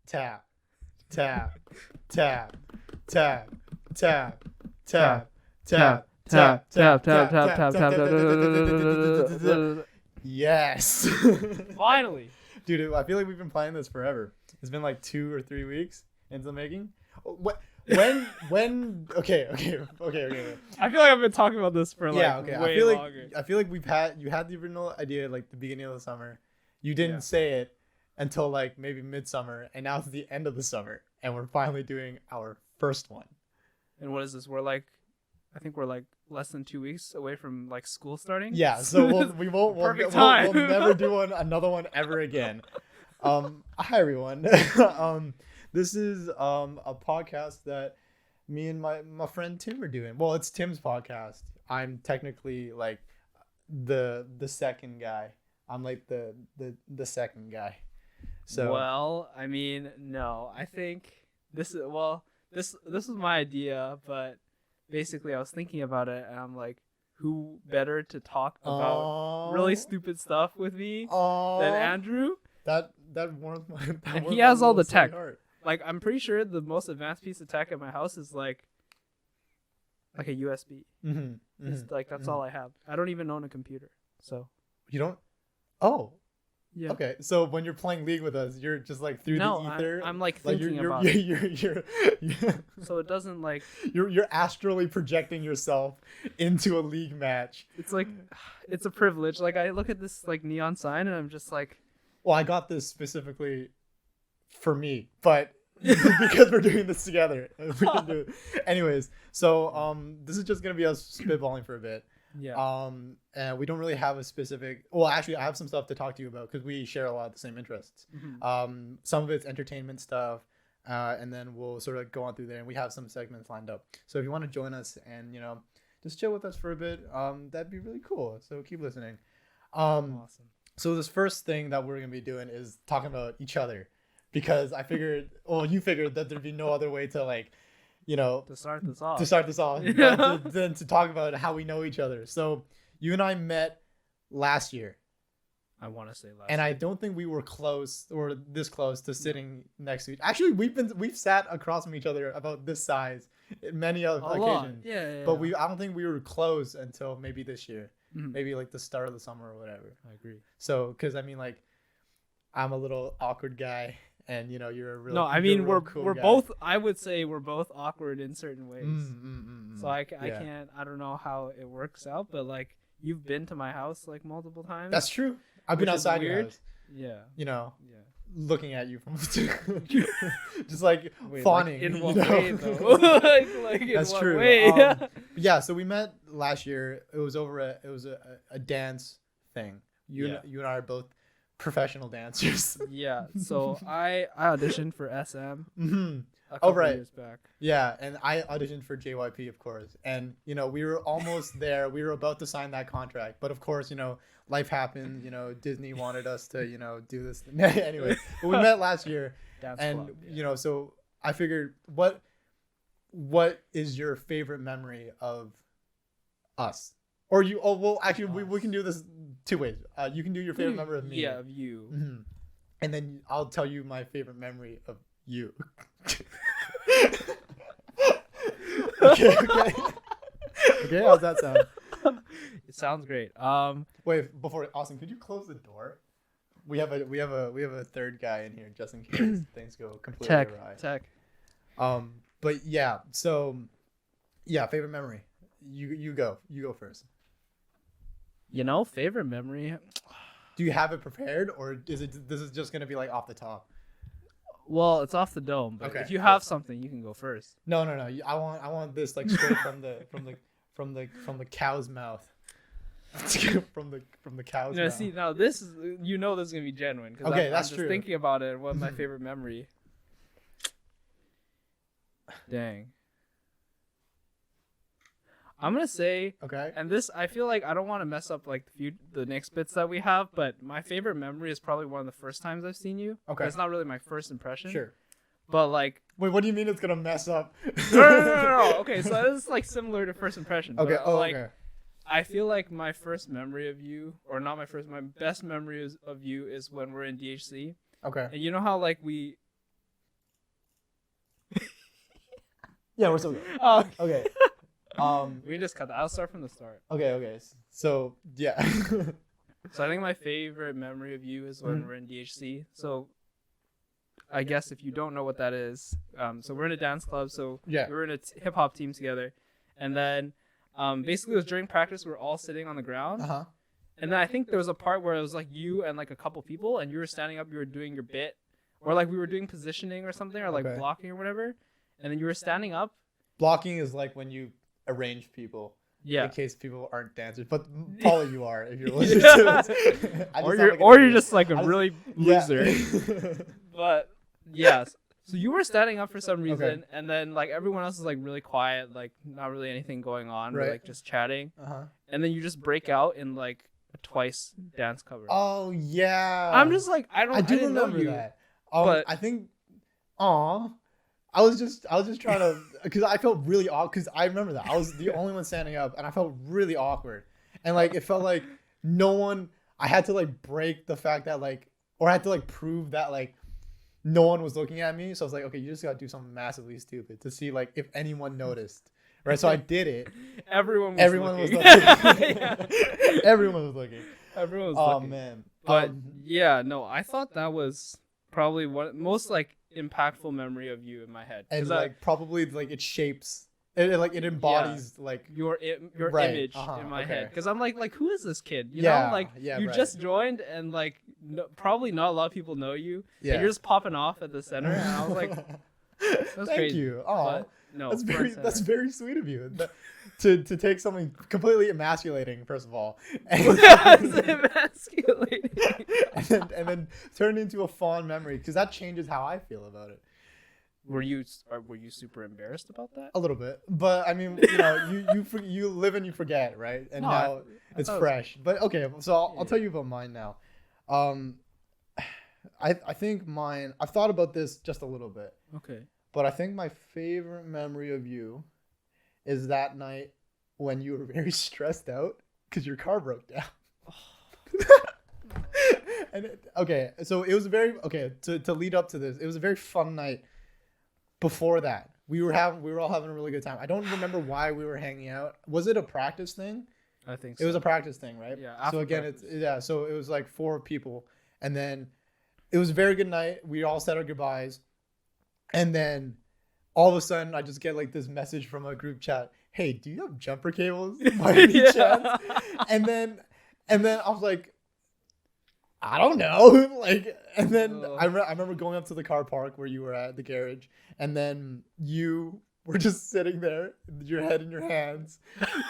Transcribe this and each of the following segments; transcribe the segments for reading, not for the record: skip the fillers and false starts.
tap, tap, tap, tap, tap, tap, tap, tap, tap, tap, tap. Yes. Finally. Dude, I feel like we've been playing this forever. It's been like 2 or 3 weeks into the making. What? When? Okay. I feel like I've been talking about this for like way longer. I feel like you had the original idea like the beginning of the summer. You didn't say it until like maybe midsummer, and now it's the end of the summer, and we're finally doing our first one. And what is this? I think we're like less than 2 weeks away from like school starting. Yeah, so we'll never do another one ever again. Hi everyone. This is a podcast that me and my friend Tim are doing. Well, it's Tim's podcast. I'm technically like the second guy. I'm like the second guy. So well, I mean, no. I think this is my idea, but basically I was thinking about it and I'm like, who better to talk about really stupid stuff with me than Andrew? That warms my heart. And he has all the tech. Like, I'm pretty sure the most advanced piece of tech at my house is like a USB. Mm-hmm. It's like that's all I have. I don't even own a computer. So you don't? Oh. Yeah. Okay. So when you're playing League with us, you're just like through the ether. I'm like thinking about it. You're so it doesn't like you're astrally projecting yourself into a League match. It's like it's a privilege. Like I look at this like neon sign and I'm just like, well, I got this specifically for me, but because we're doing this together, we can do it. Anyways, so this is just gonna be us spitballing for a bit. Yeah. And we don't really have a specific. Well, actually, I have some stuff to talk to you about because we share a lot of the same interests. Mm-hmm. Some of it's entertainment stuff, and then we'll sort of go on through there, and we have some segments lined up. So if you want to join us and just chill with us for a bit, that'd be really cool. So keep listening. Awesome. So this first thing that we're gonna be doing is talking about each other, because I figured, well, you figured that there'd be no other way to like. To start this off, than to talk about how we know each other. So you and I met last year. I want to say last. And I don't think we were close or this close to sitting next to each. Actually, we've sat across from each other about this size many other occasions. Yeah. But I don't think we were close until maybe this year. Mm-hmm. Maybe like the start of the summer or whatever. I agree. So, because I mean, like, I'm a little awkward guy. And you're a real. No, I mean we're guy. both. I would say we're both awkward in certain ways. So I yeah. can't. I don't know how it works out, but like you've been to my house like multiple times. That's true. I've been outside your house. Yeah. Yeah. Looking at you from just like fawning. Like in what way though? like in That's what true. way? Yeah. So we met last year. It was over a dance thing. You and I are both professional dancers. Yeah. So I auditioned for SM. Mm-hmm. A couple years back. Yeah, and I auditioned for JYP, of course. And we were almost there. We were about to sign that contract, but of course, life happened. Disney wanted us to, do this. Anyway, but we met last year, so I figured, what is your favorite memory of us? Or you? Oh, well, actually, we can do this 2 ways. You can do your favorite memory of me. Yeah, of you. Mm-hmm. And then I'll tell you my favorite memory of you. Okay. Okay, how's that sound? It sounds great. Wait, before Austin, could you close the door? We have a third guy in here just in case things go completely awry. Tech. But yeah, so yeah, favorite memory. You go first. Favorite memory. Do you have it prepared, or this is just gonna be like off the top? Well, it's off the dome, but okay. If you have something, you can go first. No. I want this like straight from the cow's mouth. from the cow's mouth. See, now this is this is gonna be genuine. Okay, that's true. Just thinking about it, what my favorite memory. Dang. I'm gonna say okay, and this I feel like I don't want to mess up like the next bits that we have, but my favorite memory is probably one of the first times I've seen you. Okay, it's not really my first impression. Sure, but like, wait, what do you mean it's gonna mess up? No. Okay, so this is like similar to first impression. Okay, but, okay. I feel like my first memory of you, or not my first, my best memory of you is when we're in DHC. Okay. And you know how like we Yeah, we're still going. Oh, Okay. we just cut that. I'll start from the start. Okay. So yeah. So I think my favorite memory of you is when we're in DHC. So I guess if you don't know what that is, so we're in a dance club. So Yeah. we were in a hip hop team together, and then basically it was during practice. We were all sitting on the ground, and then I think there was a part where it was like you and like a couple people, and you were standing up. You were doing your bit, or like we were doing positioning or something, or like blocking or whatever, and then you were standing up. Blocking is like when you arrange people. Yeah. In case people aren't dancers, but probably you are if you're listening to this. Or you're just like a really loser. Yeah. But yes. So you were standing up for some reason, and then like everyone else is like really quiet, like not really anything going on, right. But, like just chatting. And then you just break out in like a Twice dance cover. Oh yeah. I'm just like I do didn't remember know you, that. but I think, I was just trying to, because I felt really awkward, because I remember that. I was the only one standing up, and I felt really awkward. And, like, it felt like I had to, like, break the fact that, like, or I had to, like, prove that, like, no one was looking at me. So I was like, okay, you just got to do something massively stupid to see, like, if anyone noticed. Right? So I did it. Everyone was looking. Everyone was looking. Everyone was Oh, looking. man. But, yeah, no, I thought that was probably one most, like, impactful memory of you in my head, and like probably like it shapes it, like it embodies like your right. image in my head, because I'm like who is this kid, you know, like you just joined, and like probably not a lot of people know you, and you're just popping off at the center, and I was like that's thank crazy. You. Oh, no, that's very sweet of you to take something completely emasculating, first of all, and emasculating, and then turn it into a fond memory, because that changes how I feel about it. Were you super embarrassed about that? A little bit, but I mean, you know, you live and you forget, right? And now it's fresh. But okay, so I'll tell you about mine now. I think mine. I've thought about this just a little bit. Okay. But I think my favorite memory of you is that night when you were very stressed out because your car broke down. And so it was to lead up to this. It was a very fun night. Before that, we were all having a really good time. I don't remember why we were hanging out. Was it a practice thing? I think so. It was a practice thing, right? Yeah. So again, so it was like 4 people, and then it was a very good night. We all said our goodbyes, and then all of a sudden, I just get like this message from a group chat. Hey, do you have jumper cables by any chance? And then I was like, I don't know. Like, and then I remember going up to the car park where you were at the garage, and then you were just sitting there, your head in your hands,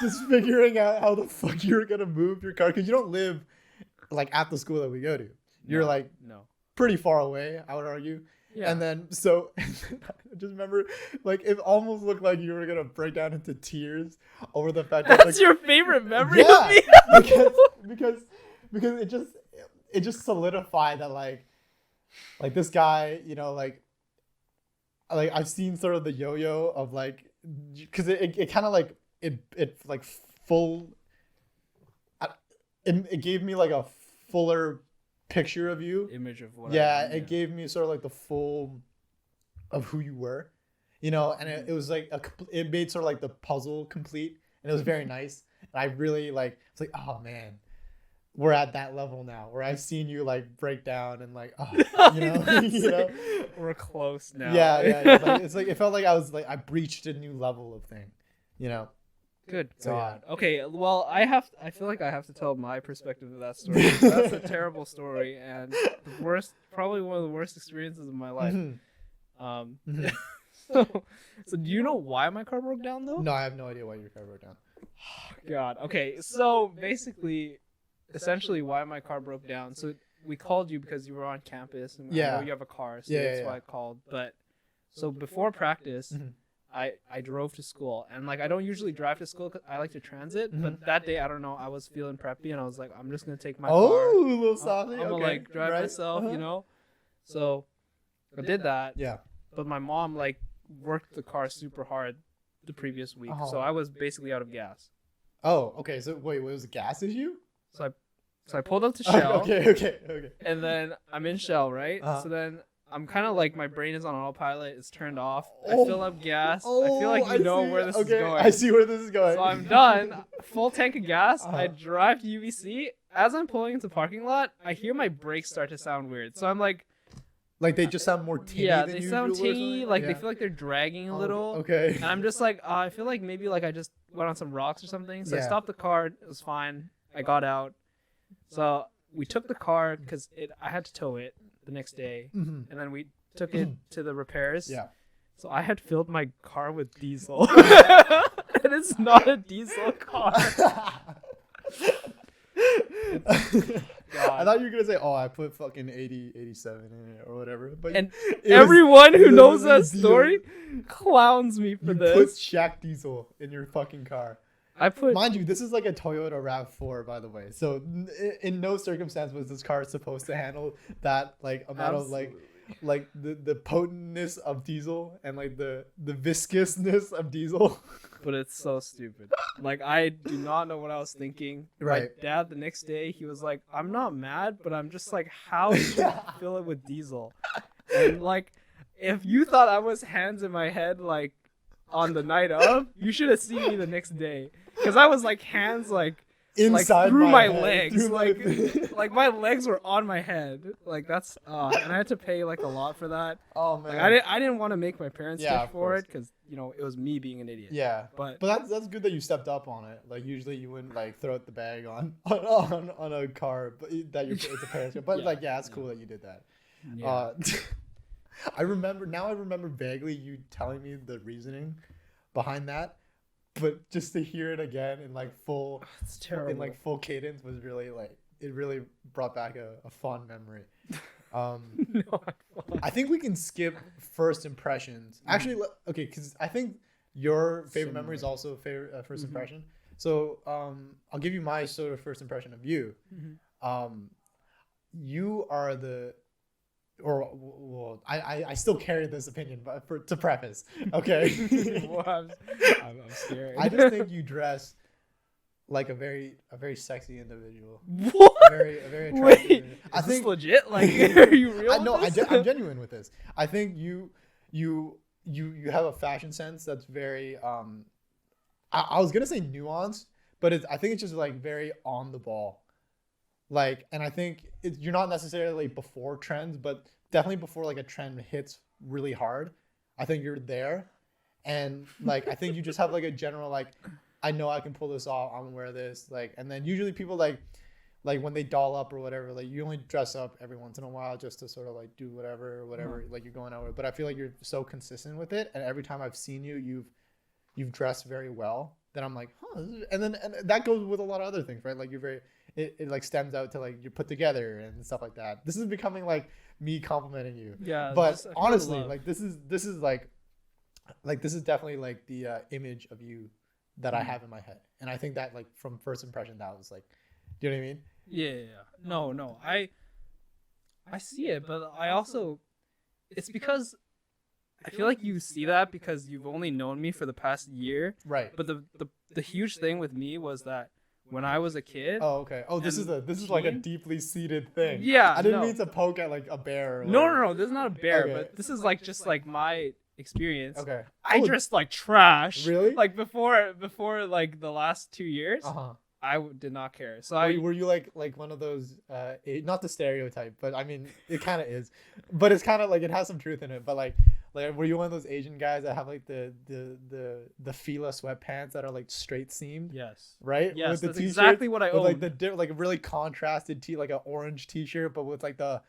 just figuring out how the fuck you were gonna move your car, because you don't live like at the school that we go to. You're pretty far away, I would argue. Yeah. And then I just remember, like, it almost looked like you were gonna break down into tears over the fact that that's your favorite memory of me. because it just solidified that like this guy, you know, like I've seen sort of the yo-yo of like, because it kind of like it like full. It gave me like a fuller picture of you, image of what. It gave me sort of like the full of who you were, you know, and it was like it made sort of like the puzzle complete, and it was very nice. And I really it's like, oh man, we're at that level now where I've seen you like break down and like, oh, you know, we're close now. Yeah. It's like it felt like I breached a new level of thing, you know. Good God. Yeah. Okay, well, I feel like I have to tell my perspective of that story. That's a terrible story, and probably one of the worst experiences of my life. So do you know why my car broke down though? No, I have no idea why your car broke down. God. Okay, so basically, essentially, why my car broke down. So we called you because you were on campus, and I know you have a car, so that's why I called. But so before practice. I drove to school, and like I don't usually drive to school 'cause I like to transit, but that day I don't know, I was feeling preppy, and I was like, I'm just gonna take my car. Oh, a little softly. I'm gonna like drive myself, you know. So I did that. Yeah. But my mom like worked the car super hard the previous week, so I was basically out of gas. Oh, okay. So wait, was it a gas issue? So I pulled up to Shell. Okay. And then I'm in Shell, right? So then I'm kind of like my brain is on autopilot. It's turned off. I Oh. fill up gas. I Oh, feel like you know see. where this is Okay, going. I see where this is going. So I'm done. Full tank of gas. Uh-huh. I drive to UBC. As I'm pulling into the parking lot, I hear my brakes start to sound weird. So I'm like, Like they just sound more tinny yeah, than they usual sound or something? tinny. Like Yeah. they feel like they're dragging a little. Okay. And I'm just like, I feel like maybe like I just went on some rocks or something. So I Yeah. stopped the car. It was fine. I got out. So we took the car because I had to tow it the next day, Mhm. and then we took it to the repairs. Yeah. So I had filled my car with diesel. And it's not a diesel car. I thought you were gonna say, "Oh, I put fucking 80, 87 in it or whatever." But And it was everyone who knows literally that story clowns me for You put this. Shaq Diesel in your fucking car. I put Mind you, this is like a Toyota RAV4, by the way. So in no circumstance was this car supposed to handle that like amount of like the potentness of diesel and like the viscousness of diesel. but it's so stupid. Like I do not know what I was thinking. Right. My dad the next day he was like, "I'm not mad, but I'm just like, how did you fill it with diesel?" And like, if you thought I was hands in my head like on the night of, you should have seen me the next day, because I was like hands like Inside through my head, legs, through my like thing. like my legs were on my head. Like that's and I had to pay like a lot for that. Oh man. Like I didn't want to make my parents Yeah, pay of for course. it, because you know it was me being an idiot. Yeah. But That's good that you stepped up on it. Like usually you wouldn't like throw out the bag on a car, but that it's a parent's car. But Yeah, yeah, it's cool that you did that. yeah. I remember vaguely you telling me the reasoning behind that, but just to hear it again in like full It's terrible. in like full cadence was really like it really brought back a fond memory. No, I think we can skip first impressions. Actually, okay, because I think your favorite memory is also favorite first impression. So I'll give you my sort of first impression of you. You are well, I still carry this opinion, but to preface, okay. Well, I'm scared. I just think you dress like a very sexy individual. What? A very attractive. Wait, individual. I is this think legit? Like, are you real? I know with this? I'm genuine with this. I think you have a fashion sense that's very I was gonna say nuanced, but I think it's just like very on the ball. Like, and I think you're not necessarily before trends, but definitely before like a trend hits really hard. I think you're there, and like I think you just have like a general like, I know I can pull this off. I'm gonna wear this. Like, and then usually people like when they doll up or whatever, like you only dress up every once in a while just to sort of like do whatever like you're going out with. But I feel like you're so consistent with it, and every time I've seen you, you've dressed very well. Then I'm like, huh. And that goes with a lot of other things, right? Like you're very. It like stems out to like you're put together and stuff like that. This is becoming like me complimenting you. Yeah. But honestly, like this is definitely like the image of you that I have in my head, and I think that like from first impression that was like, do you know what I mean? Yeah. No. I see it, but I also, it's because I feel like you see that because you've only known me for the past year. Right. But the huge thing with me was that when I was a kid. Oh, okay. Oh, this is like a deeply seated thing. Yeah. I didn't mean to poke at like a bear. Or No. This is not a bear, Okay. but this is like just like my experience. Okay. I Oh, dressed like trash. Really? Like before like the last 2 years, Uh-huh. I did not care. So Were you like one of those not the stereotype, but I mean it kind of is, but it's kind of like it has some truth in it. But like were you one of those Asian guys that have like the Fila sweatpants that are like straight seamed? Yes. Right. Yes, with the that's t-shirts, exactly what I with, like own. like a really contrasted like an orange t-shirt, but with like the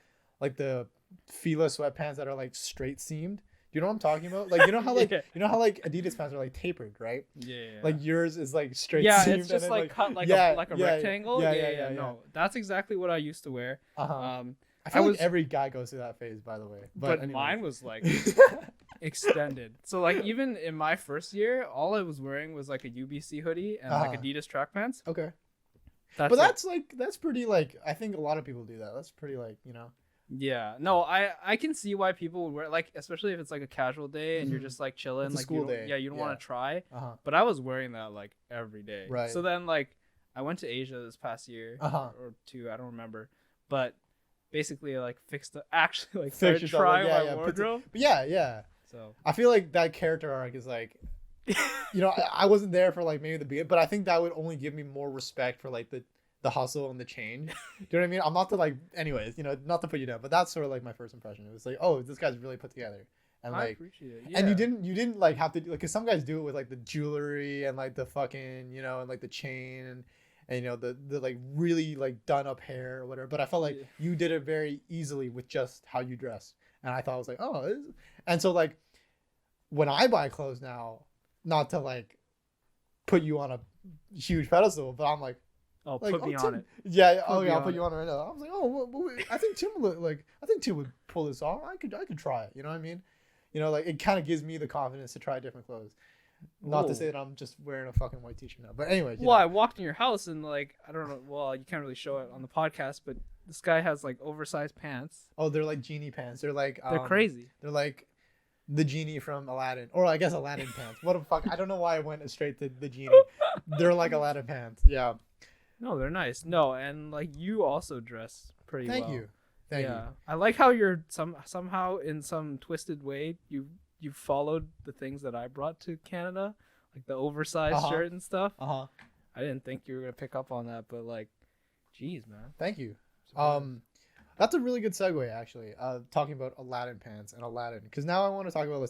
Fila sweatpants that are like straight seamed. Do you know what I'm talking about? Like you know how like Yeah. you know how like Adidas pants are like tapered, right? Yeah. Like yours is like straight yeah, seamed. it's just and like then, cut like yeah, a yeah, rectangle. yeah. No, that's exactly what I used to wear. Uh-huh. I I feel was, like every guy goes through that phase, by the way. but anyways. mine was like extended. So like even in my first year, all I was wearing was like a UBC hoodie and like Adidas track pants. Okay. That's But it. that's pretty like I think a lot of people do that. That's pretty like, you know. Yeah, no, I can see why people would wear, like, especially if it's like a casual day and you're just like chilling, It's a like school day. you don't want to try. Uh-huh. But I was wearing that like every day. Right. So then like I went to Asia this past year Uh-huh. or two, I don't remember, but basically like actually like Fix start yourself, trying like, yeah, my yeah, wardrobe. But yeah. So I feel like that character arc is like, you know, I wasn't there for like maybe the beginning, but I think that would only give me more respect for like the hustle and the change. Do you know what I mean? I'm not to like, anyways, you know, not to put you down, but that's sort of like my first impression. It was like, oh, this guy's really put together, and I like, appreciate it. Yeah. and you didn't like have to like, cause some guys do it with like the jewelry and like the fucking, you know, and like the chain and you know the like really like done up hair or whatever. But I felt like you did it very easily with just how you dress, and I thought I was like, oh, and so like when I buy clothes now, not to like put you on a huge pedestal, but I'm like, Oh, like, put me Tim, on it. yeah, Put me I'll on put it. you on it right now. I was like, oh, well, I think Tim would like, I think Tim would pull this off. I could try it. You know what I mean? You know, like it kind of gives me the confidence to try different clothes. Not to say that I'm just wearing a fucking white t-shirt now, but anyway. Well, I walked in your house and like I don't know. Well, you can't really show it on the podcast, but this guy has like oversized pants. Oh, they're like genie pants. They're like They're crazy. They're like the genie from Aladdin, or I guess Aladdin pants. What the fuck? I don't know why I went straight to the genie. They're like Aladdin pants. Yeah. No, they're nice. No, and like you also dress pretty well. Thank you. Thank you. I like how you're somehow in some twisted way you followed the things that I brought to Canada, like the oversized shirt and stuff. I didn't think you were gonna pick up on that, but like, geez, man. Thank you. That's a really good segue, actually. Talking about Aladdin pants and Aladdin, because now I want to talk about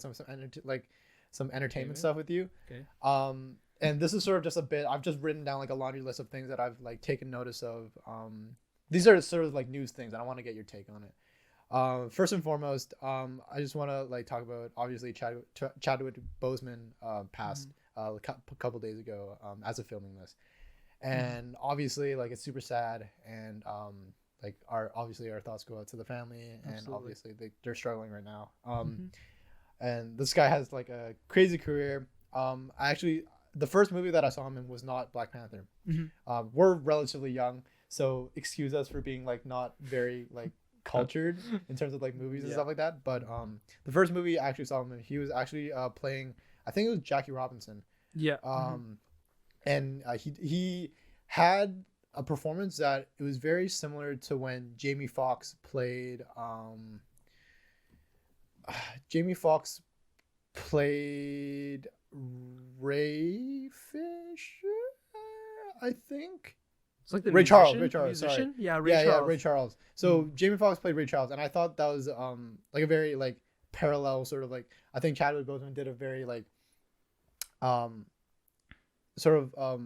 like some entertainment stuff with you. Okay. And this is sort of just a bit. I've just written down like a laundry list of things that I've like taken notice of. These are sort of like news things, and I want to get your take on it. First and foremost, I just want to like talk about obviously Chadwick Boseman passed a couple days ago as of filming this, and obviously like it's super sad, and like our thoughts go out to the family, and obviously they're struggling right now. And this guy has like a crazy career. The first movie that I saw him in was not Black Panther. We're relatively young, so excuse us for being like not very like cultured in terms of like movies and stuff like that. But the first movie I actually saw him in, he was actually playing, I think it was Jackie Robinson. Yeah. And he had a performance that it was very similar to when Jamie Foxx played Ray Fisher, I think. It's like the Ray Charles, musician? sorry. Yeah, Ray Charles. So Jamie Foxx played Ray Charles, and I thought that was like a very like parallel sort of like, I think Chadwick Boseman did a very like sort of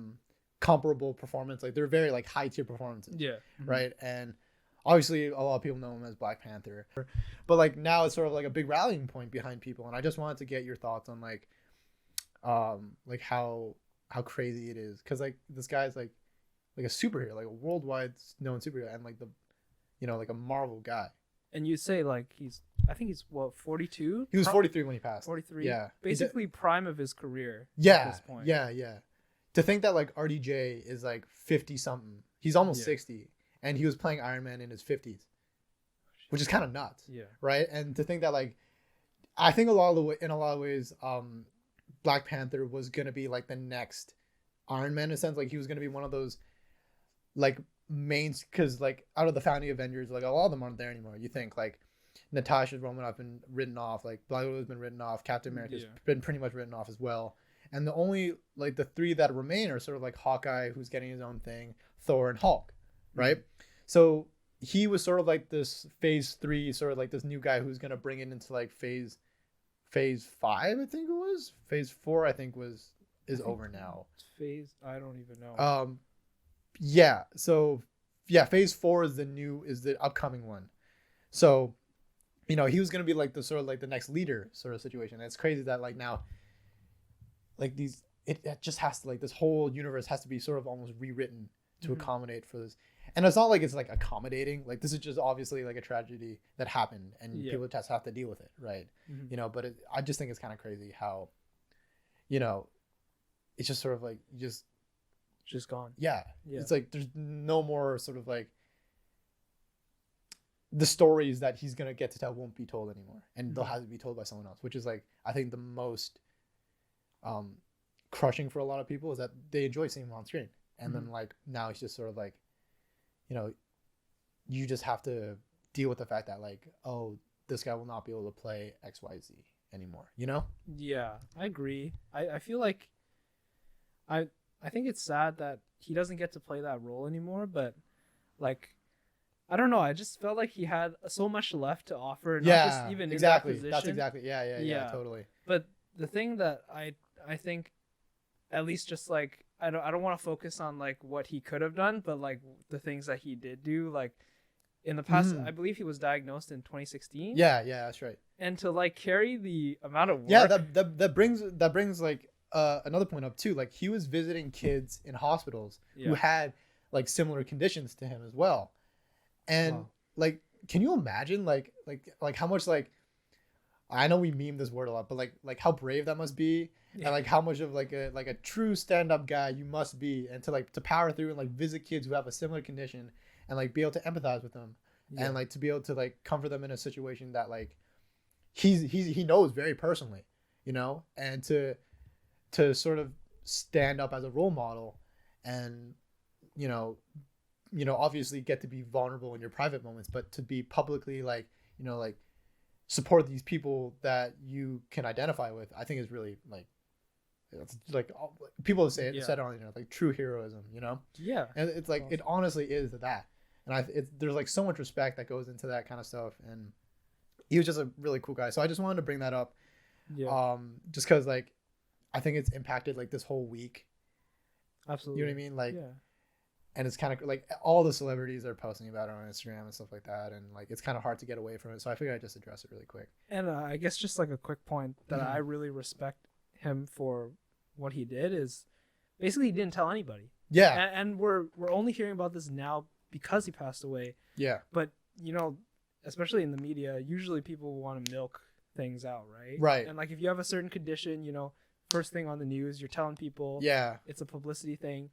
comparable performance. Like they're very like high tier performances. Yeah. Right. And obviously a lot of people know him as Black Panther, but like now it's sort of like a big rallying point behind people, and I just wanted to get your thoughts on like how crazy it is, because like this guy's like a superhero, like a worldwide known superhero, and like the, you know, like a Marvel guy. And you say like I think he's what, 42? He was 43 when he passed. 43. Yeah. Basically prime of his career. Yeah. At this point. Yeah. To think that like RDJ is like 50 something. He's almost 60, and he was playing Iron Man in his 50s, which is kind of nuts. Yeah. Right. And to think that like, I think in a lot of ways, Black Panther was gonna be like the next Iron Man in a sense. Like he was gonna be one of those like mains, because like out of the founding Avengers, like a lot of them aren't there anymore. You think like Natasha Romanoff been written off, like Black Widow's been written off, Captain America's been pretty much written off as well, and the only like the three that remain are sort of like Hawkeye, who's getting his own thing, Thor, and Hulk, right? So he was sort of like this phase 3, sort of like this new guy who's gonna bring it into like phase 5, I think it was. Phase 4, I think is over now. I don't even know. Yeah. So yeah, phase 4 is the upcoming one. So, you know, he was gonna be like the sort of like the next leader sort of situation. And it's crazy that like now, like it just has to, like, this whole universe has to be sort of almost rewritten to accommodate for this. And it's not like it's like accommodating. Like this is just obviously like a tragedy that happened, and people just have to deal with it, right? You know, but I just think it's kind of crazy how, you know, it's just sort of like just gone. Yeah. It's like there's no more sort of like the stories that he's gonna get to tell won't be told anymore, and they'll have to be told by someone else, which is like, I think the most crushing for a lot of people is that they enjoy seeing him on screen, and then like now it's just sort of like, you know, you just have to deal with the fact that like, oh, this guy will not be able to play XYZ anymore, you know? Yeah, I agree. I feel like I think it's sad that he doesn't get to play that role anymore, but like I don't know, I just felt like he had so much left to offer, not just even exactly. in that position. That's exactly. Yeah, totally. But the thing that I think, at least just like I don't want to focus on like what he could have done, but like the things that he did do, like in the past, I believe he was diagnosed in 2016. Yeah, that's right. And to like carry the amount of work. Yeah, that brings like another point up too. Like he was visiting kids in hospitals who had like similar conditions to him as well. And like, can you imagine like how much like, I know we meme this word a lot, but like how brave that must be, and like how much of like a true stand-up guy you must be, and to power through and like visit kids who have a similar condition and like be able to empathize with them, and like to be able to like comfort them in a situation that like he knows very personally, you know, and to sort of stand up as a role model, and you know obviously get to be vulnerable in your private moments, but to be publicly like, you know, like support these people that you can identify with, I think is really like, it's like people say it said on, you know, like true heroism, you know. And it's like it honestly is that, and there's like so much respect that goes into that kind of stuff, and he was just a really cool guy. So I just wanted to bring that up, just because like I think it's impacted like this whole week. Absolutely. You know what I mean? Like, and it's kind of like all the celebrities are posting about it on Instagram and stuff like that, and like it's kind of hard to get away from it. So I figured I'd just address it really quick. And I guess just like a quick point that I really respect him for what he did is basically he didn't tell anybody. Yeah. And we're only hearing about this now because he passed away. Yeah. But you know, especially in the media, usually people want to milk things out, right? Right. And like if you have a certain condition, you know, first thing on the news, you're telling people. Yeah. It's a publicity thing.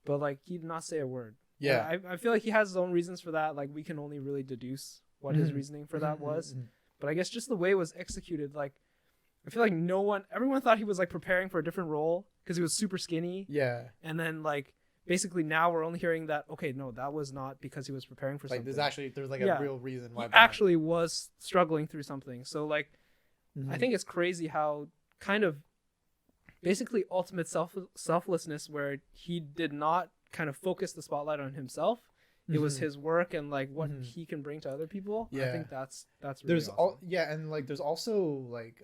But like he did not say a word. Yeah. I feel like he has his own reasons for that. Like we can only really deduce what his reasoning for that was. But I guess just the way it was executed, like I feel like everyone thought he was like preparing for a different role because he was super skinny. Yeah. And then like basically now we're only hearing that, okay, no, that was not because he was preparing for something. Like there's like a real reason why. He actually was struggling through something. So like I think it's crazy how kind of basically ultimate selflessness, where he did not kind of focus the spotlight on himself. It was his work and like what he can bring to other people. I think that's really awesome. And like there's also like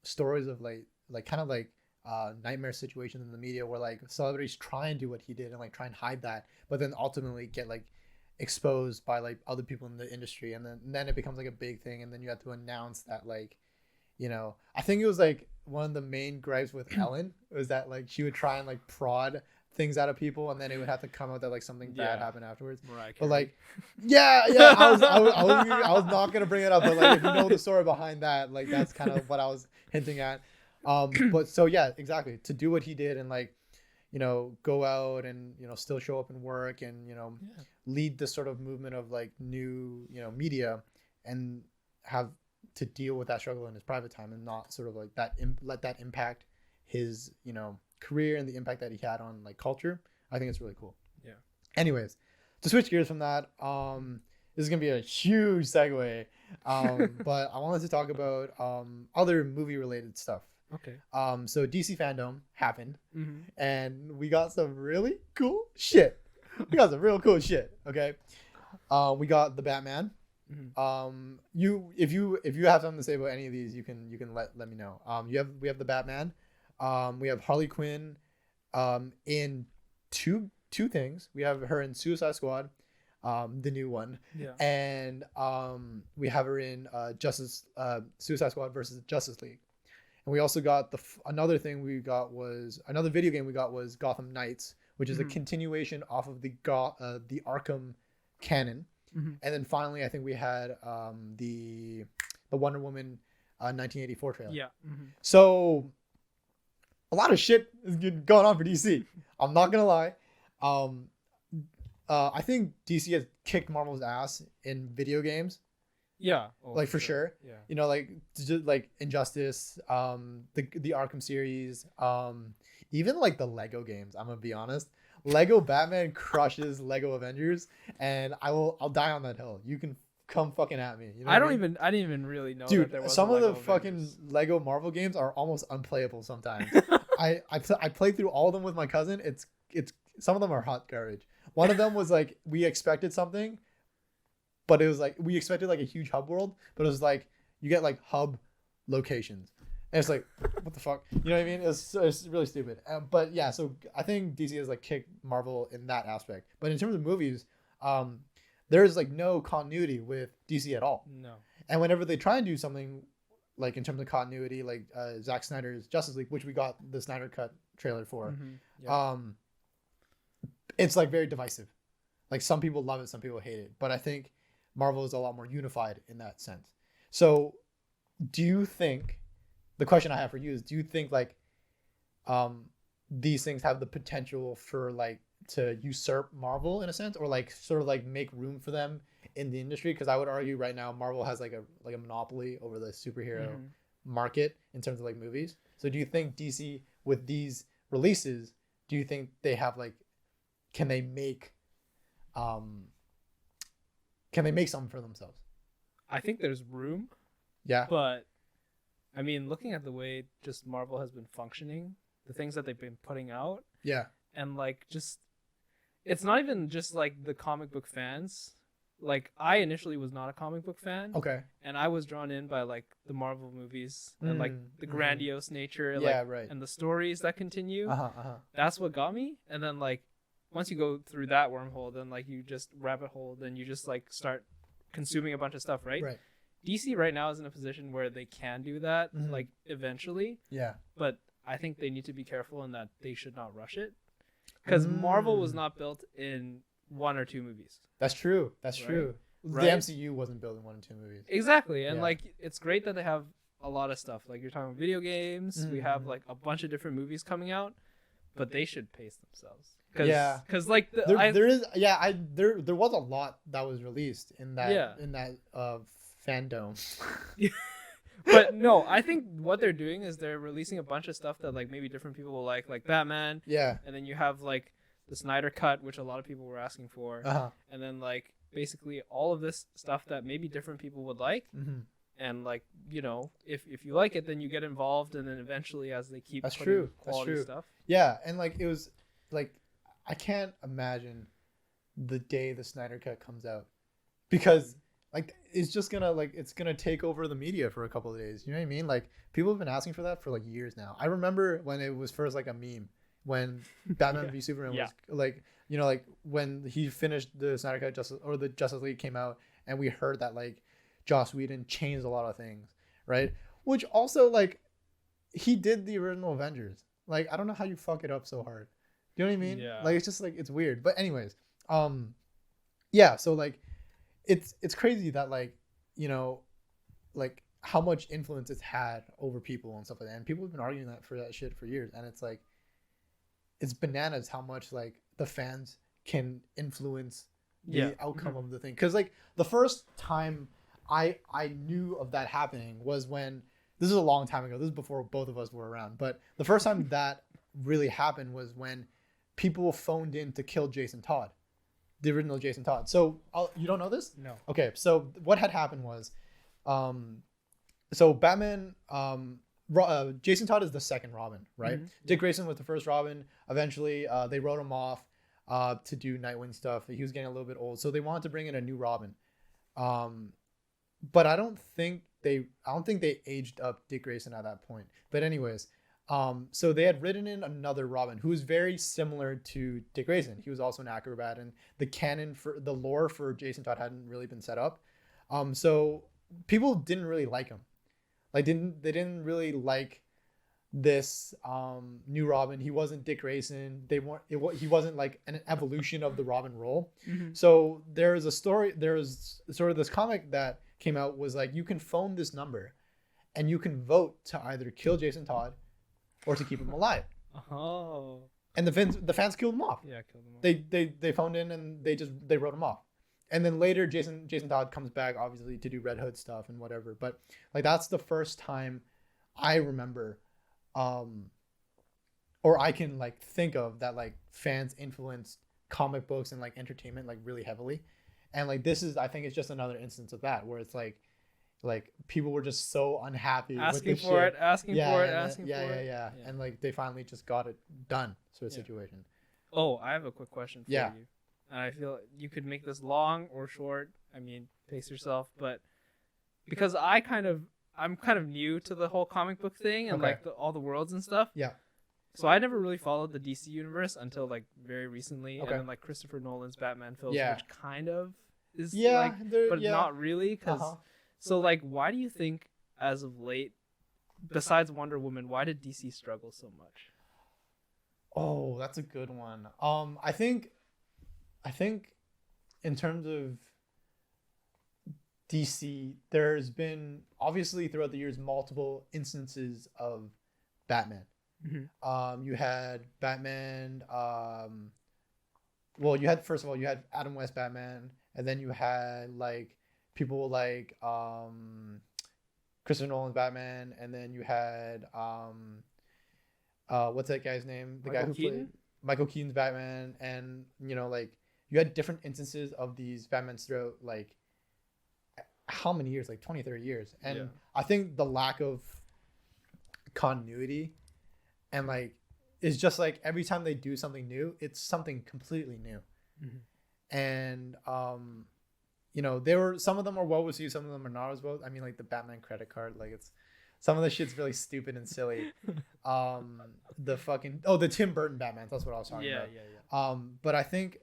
stories of like kind of like nightmare situations in the media where like celebrities try and do what he did and like try and hide that, but then ultimately get like exposed by like other people in the industry, and then it becomes like a big thing, and then you have to announce that, like, you know, I think it was like one of the main gripes with Ellen was that like she would try and like prod things out of people, and then it would have to come out that like something bad happened afterwards. Right. But like, I was not gonna bring it up, but like if you know the story behind that, like that's kind of what I was hinting at. But so yeah, exactly, to do what he did and like, you know, go out and, you know, still show up and work and, you know, lead this sort of movement of like new, you know, media, and have to deal with that struggle in his private time, and not sort of like that let that impact his, you know, career and the impact that he had on like culture. I think it's really cool. Yeah. Anyways, to switch gears from that, this is gonna be a huge segue, but I wanted to talk about other movie related stuff. Okay. So DC Fandome happened, and we got some really cool shit. Okay. We got the Batman. If you have something to say about any of these, you can let me know. We have the Batman. We have Harley Quinn in two things. We have her in Suicide Squad, the new one. Yeah. And we have her in Suicide Squad versus Justice League. And we also got another video game we got was Gotham Knights, which is a continuation off of the Arkham canon. And then finally, I think we had the Wonder Woman 1984 trailer. Yeah. So a lot of shit is going on for DC. I'm not gonna lie. I think DC has kicked Marvel's ass in video games. Yeah. Like for sure. Yeah. You know, like just like Injustice, the Arkham series, even like the Lego games. I'm gonna be honest. Lego Batman crushes Lego Avengers, and I'll die on that hill. You can come fucking at me. You know I what mean? didn't even really know that Dude, there was some a of the Lego fucking Avengers. Lego Marvel games are almost unplayable sometimes. I played through all of them with my cousin. It's some of them are hot garbage. One of them was like we expected something, but it was like we expected like a huge hub world, but it was like you get like hub locations, and it's like what the fuck, you know what I mean? It's really stupid. But yeah, so I think DC has like kicked Marvel in that aspect. But in terms of movies, there's like no continuity with DC at all. No. And whenever they try and do something like in terms of continuity, like Zack Snyder's Justice League, which we got the Snyder Cut trailer for, Yeah. it's like very divisive. Like some people love it, some people hate it. But I think Marvel is a lot more unified in that sense. So do you think, the question I have for you is, do you think like these things have the potential for like to usurp Marvel in a sense, or like sort of like make room for them in the industry? Because I would argue right now Marvel has like a monopoly over the superhero market in terms of like movies. So do you think DC with these releases, do you think they have like, can they make something for themselves? I think there's room, Yeah. but I mean, looking at the way just Marvel has been functioning, the things that they've been putting out, Yeah. and like just it's not even just like the comic book fans. Like I initially was not a comic book fan, Okay. and I was drawn in by like the Marvel movies and like the grandiose nature, Yeah, like right. and the stories that continue. Uh-huh. That's what got me. And then like once you go through that wormhole, then like you just rabbit hole, then you just like start consuming a bunch of stuff, right? Right. DC right now is in a position where they can do that, like eventually. Yeah. But I think they need to be careful in that they should not rush it, because Marvel was not built in 1 or 2 movies. That's true. That's Right? true. Right? The MCU wasn't built in 1 and 2 movies. Exactly, and Yeah. like it's great that they have a lot of stuff. Like you're talking about video games, we have like a bunch of different movies coming out, but they should pace themselves. Yeah. Because like There was a lot that was released in that Fandome. But no, I think what they're doing is they're releasing a bunch of stuff that like maybe different people will like Batman. Yeah. And then you have like the Snyder Cut, which a lot of people were asking for. Uh-huh. And then like basically all of this stuff that maybe different people would like. Mm-hmm. And like, you know, if you like it, then you get involved, and then eventually as they keep That's putting true. quality That's true. stuff. Yeah, and like it was like I can't imagine the day the Snyder Cut comes out, because like it's just gonna like it's gonna take over the media for a couple of days. You know what I mean? Like people have been asking for that for like years now. I remember when it was first like a meme when Batman v Superman was like, you know, like when he finished the Snyder Cut the Justice League came out, and we heard that like Joss Whedon changed a lot of things, right? Which also like he did the original Avengers. Like I don't know how you fuck it up so hard. Do you know what I mean? Yeah. Like it's just like it's weird. But anyways, yeah. So like, it's crazy that like, you know, like how much influence it's had over people and stuff like that. And people have been arguing that shit for years. And it's like, it's bananas how much like the fans can influence the outcome of the thing. Because like the first time I knew of that happening was when, this is a long time ago. This is before both of us were around. But the first time that really happened was when people phoned in to kill Jason Todd, the original Jason Todd. So you don't know this? No. Okay. So what had happened was, so Batman, Jason Todd is the second Robin, right? Mm-hmm. Dick Grayson was the first Robin. Eventually, they wrote him off to do Nightwing stuff. He was getting a little bit old, so they wanted to bring in a new Robin. But I don't think they aged up Dick Grayson at that point. But anyways, so they had written in another Robin who was very similar to Dick Grayson. He was also an acrobat, and the canon for the lore for Jason Todd hadn't really been set up. So people didn't really like him. Like they didn't really like this new Robin. He wasn't Dick Grayson. He wasn't like an evolution of the Robin role. Mm-hmm. So there's sort of this comic that came out, was like, you can phone this number and you can vote to either kill Jason Todd or to keep him alive. Oh. And the fans killed him off. Yeah, killed him off. They phoned in and they wrote him off. And then later Jason Todd comes back, obviously, to do Red Hood stuff and whatever. But like that's the first time I remember or I can like think of that like fans influenced comic books and like entertainment like really heavily. And like this is, I think it's just another instance of that where it's like people were just so unhappy Asking with the for shit. it, asking Yeah, for it, and asking for it. yeah, Yeah. and like they finally just got it done, sort of Yeah. situation. Oh, I have a quick question for Yeah. you. And I feel you could make this long or short. I mean, pace yourself. But because I'm kind of new to the whole comic book thing and Okay. like all the worlds and stuff. Yeah. So I never really followed the DC universe until like very recently, Okay. and then like Christopher Nolan's Batman films, Yeah. which kind of is Yeah, like, they're- but yeah. not really. So like, why do you think as of late, besides Wonder Woman, why did DC struggle so much? Oh, that's a good one. I think in terms of DC, there's been obviously throughout the years multiple instances of Batman. Mm-hmm. You had Batman. Well, you had first of all you had Adam West Batman, and then you had like people like Christopher Nolan's Batman, and then you had what's that guy's name? The guy who played Michael Keaton's Batman, and you know like you had different instances of these Batmans throughout like how many years, like 20, 30 years. And Yeah. I think the lack of continuity and like is just like every time they do something new, it's something completely new. Mm-hmm. And you know, they were some of them are well received, some of them are not as well. I mean, like the Batman credit card, like it's some of the shit's really stupid and silly. The fucking the Tim Burton Batman, that's what I was talking about. Yeah. But I think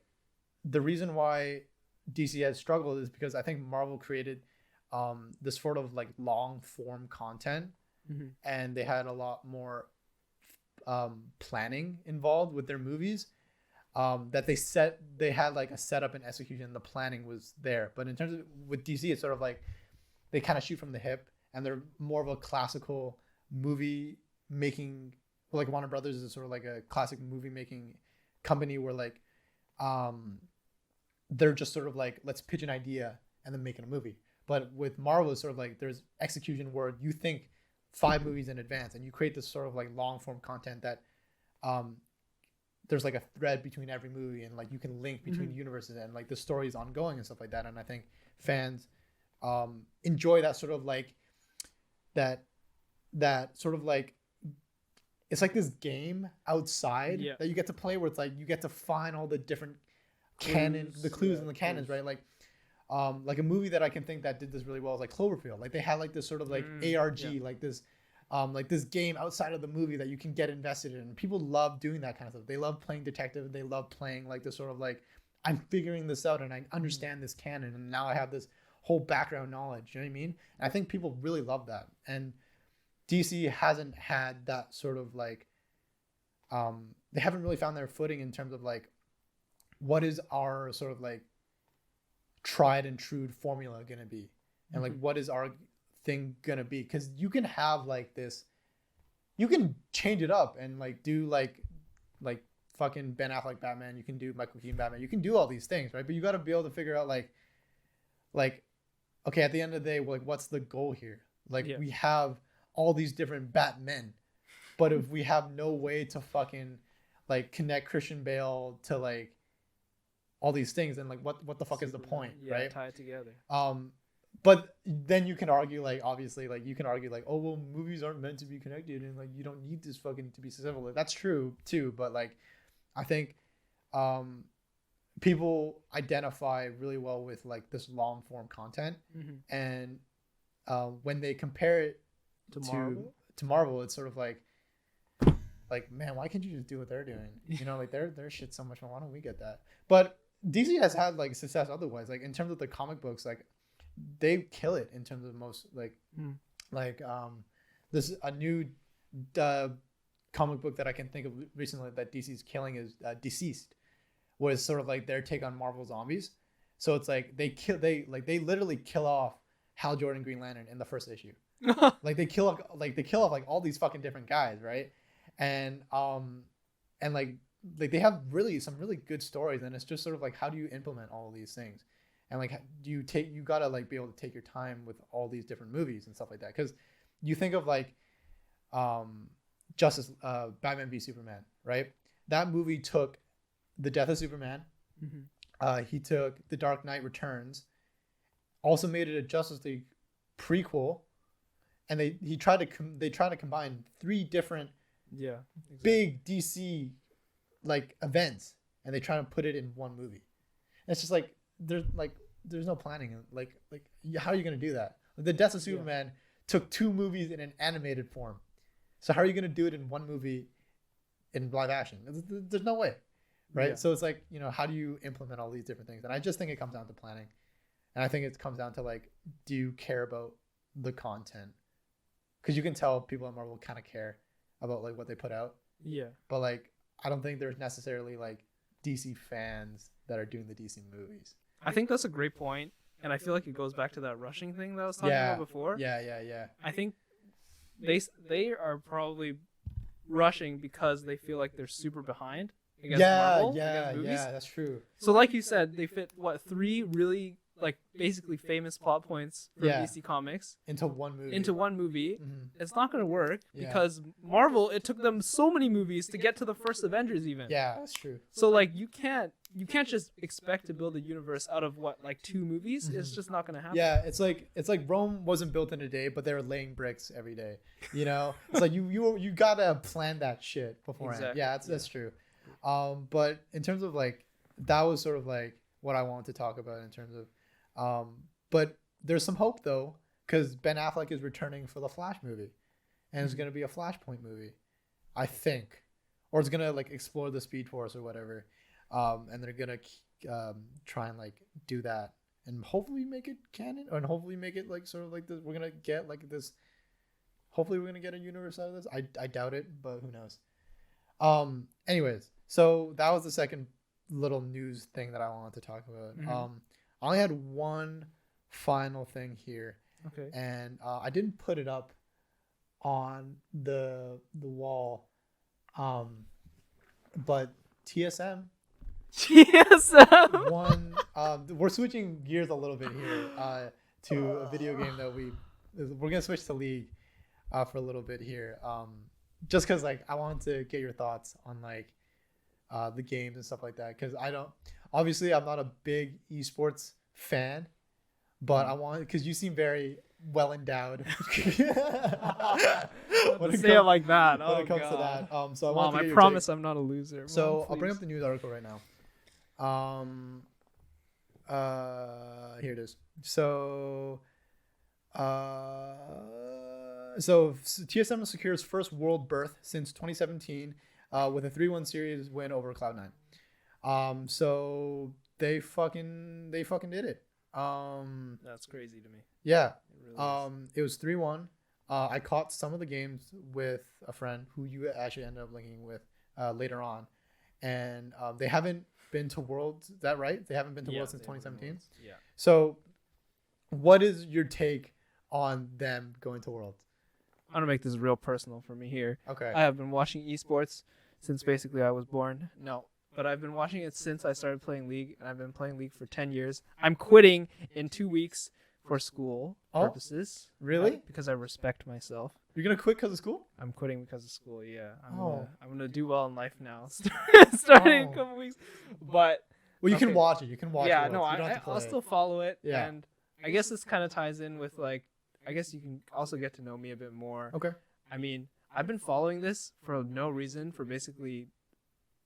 the reason why DC has struggled is because I think Marvel created this sort of like long form content, Mm-hmm. and they had a lot more planning involved with their movies. That they had like a setup and execution. The planning was there, but in terms of with DC, it's sort of like they kind of shoot from the hip, and they're more of a classical movie making. Like Warner Brothers is sort of like a classic movie making company where like they're just sort of like let's pitch an idea and then making a movie. But with Marvel, it's sort of like there's execution where you think 5 movies in advance and you create this sort of like long form content that there's like a thread between every movie and like you can link between universes and like the story is ongoing and stuff like that. And I think fans enjoy that sort of like that sort of like it's like this game outside that you get to play where it's like you get to find all the different the clues and the canons, right? Like a movie that I can think that did this really well is like Cloverfield. Like they had like this sort of like ARG, like this game outside of the movie that you can get invested in. People love doing that kind of stuff. They love playing detective. They love playing like this sort of like I'm figuring this out and I understand this canon and now I have this whole background knowledge. You know what I mean? And I think people really love that. And DC hasn't had that sort of like they haven't really found their footing in terms of like what is our sort of like tried and true formula gonna be, and like what is our thing gonna be, because you can have like this, you can change it up and like do like fucking Ben Affleck Batman, you can do Michael Keaton Batman, you can do all these things, right? But you got to be able to figure out like okay, at the end of the day, like what's the goal here? Like we have all these different Batmen, but if we have no way to fucking like connect Christian Bale to like all these things, and like what the fuck is the point, right? Tie it together. But then you can argue like obviously like you can argue like, oh well, movies aren't meant to be connected and like you don't need this fucking to be successful. Like, that's true too, but like I think people identify really well with like this long form content, and when they compare it to Marvel, it's sort of like man, why can't you just do what they're doing? You know, like their shit's so much fun. Why don't we get that? But DC has had like success otherwise. Like in terms of the comic books, like they kill it in terms of most this a new comic book that I can think of recently that DC's killing is Deceased, was sort of like their take on Marvel zombies. So it's like they literally kill off Hal Jordan Green Lantern in the first issue. Like they kill off like all these fucking different guys, right? And like they have some really good stories, and it's just sort of like how do you implement all of these things, and like you gotta like be able to take your time with all these different movies and stuff like that, because you think of like Batman v Superman, right? That movie took the death of Superman, He took The Dark Knight Returns, also made it a Justice League prequel, and they tried to combine three different Yeah. Exactly. big DC like events, and they try to put it in one movie. And it's just like there's no planning. How are you gonna do that? The Death of Superman took 2 movies in an animated form. So how are you gonna do it in one movie in live action? There's no way, right? Yeah. So it's like, how do you implement all these different things? And I just think it comes down to planning, and I think it comes down to like, do you care about the content? Because you can tell people at Marvel kind of care about like what they put out, Yeah. but like I don't think there's necessarily like DC fans that are doing the DC movies. I think that's a great point, and I feel like it goes back to that rushing thing that I was talking about before. Yeah. I think they are probably rushing because they feel like they're super behind against Marvel, against movies. Yeah, that's true. So like you said, they fit 3 really like basically famous plot points from DC Comics into one movie. Mm-hmm. It's not going to work because Marvel, it took them so many movies to get to the first Avengers even. Yeah, that's true. So like you can't just expect to build a universe out of 2 movies. Mm-hmm. It's just not going to happen. Yeah, it's like Rome wasn't built in a day, but they were laying bricks every day. It's like you gotta plan that shit beforehand. Exactly. Yeah, that's true. But in terms of like, that was sort of like what I wanted to talk about in terms of. But there's some hope though, because Ben Affleck is returning for the Flash movie, and it's gonna be a Flashpoint movie, I think, or it's gonna like explore the Speed Force or whatever, and they're gonna try and like do that and hopefully make it canon, and hopefully make it like sort of like this. We're gonna get like this. Hopefully, we're gonna get a universe out of this. I doubt it, but who knows? Anyways, so that was the second little news thing that I wanted to talk about. Mm-hmm. I only had one final thing here, Okay. and I didn't put it up on the wall, but TSM TSM. one. We're switching gears a little bit here to a video game that we're gonna switch to League for a little bit here, just because like I wanted to get your thoughts on like the games and stuff like that, because I'm not a big esports fan, but I want, because you seem very well endowed when it say it like that. When it comes to that, so Mom, I promise I'm not a loser. So Mom, I'll bring up the news article right now. Here it is. So TSM secures first world berth since 2017 with a 3-1 series win over Cloud9. So they fucking did it. That's crazy to me. Yeah. It really is. It was 3-1. I caught some of the games with a friend who you actually ended up linking with later on, and they haven't been to Worlds. Is that right? They haven't been to Worlds since 2017. Yeah. So, what is your take on them going to Worlds? I'm gonna make this real personal for me here. Okay. I have been watching esports since basically I was born. No, but I've been watching it since I started playing League, and I've been playing League for 10 years. I'm quitting in 2 weeks for school purposes. Really? Because I respect myself. You're gonna quit because of school? I'm quitting because of school. Yeah. I'm gonna do well in life now. Starting in a couple weeks. But well, you can watch it. You can watch it. Yeah, no, I'll still follow it. Yeah. And I guess this kind of ties in with like, I guess you can also get to know me a bit more. Okay. I mean, I've been following this for no reason for basically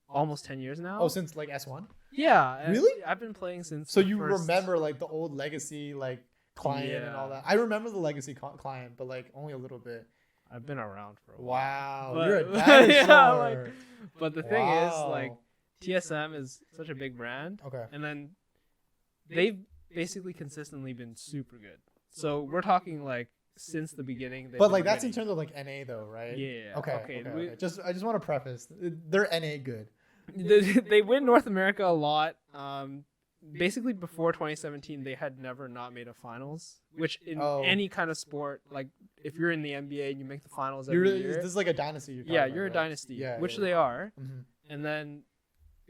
almost 10 years now. Oh, since like S1? Yeah. Really? I've been playing since. So you remember like the old Legacy like client and all that? I remember the Legacy client, but like only a little bit. I've been around for a while. Wow, But, you're a dinosaur. yeah, but the thing is, like, TSM is such a big brand. Okay. And then they've basically consistently been super good. So we're talking like since the beginning. But like that's in terms of like NA though, right? Yeah. Okay. I just want to preface, they're NA good. They win North America a lot. Basically before 2017, they had never not made a finals, which in any kind of sport, like if you're in the NBA and you make the finals every year, this is like a dynasty. You're a dynasty, which they are. Mm-hmm. And then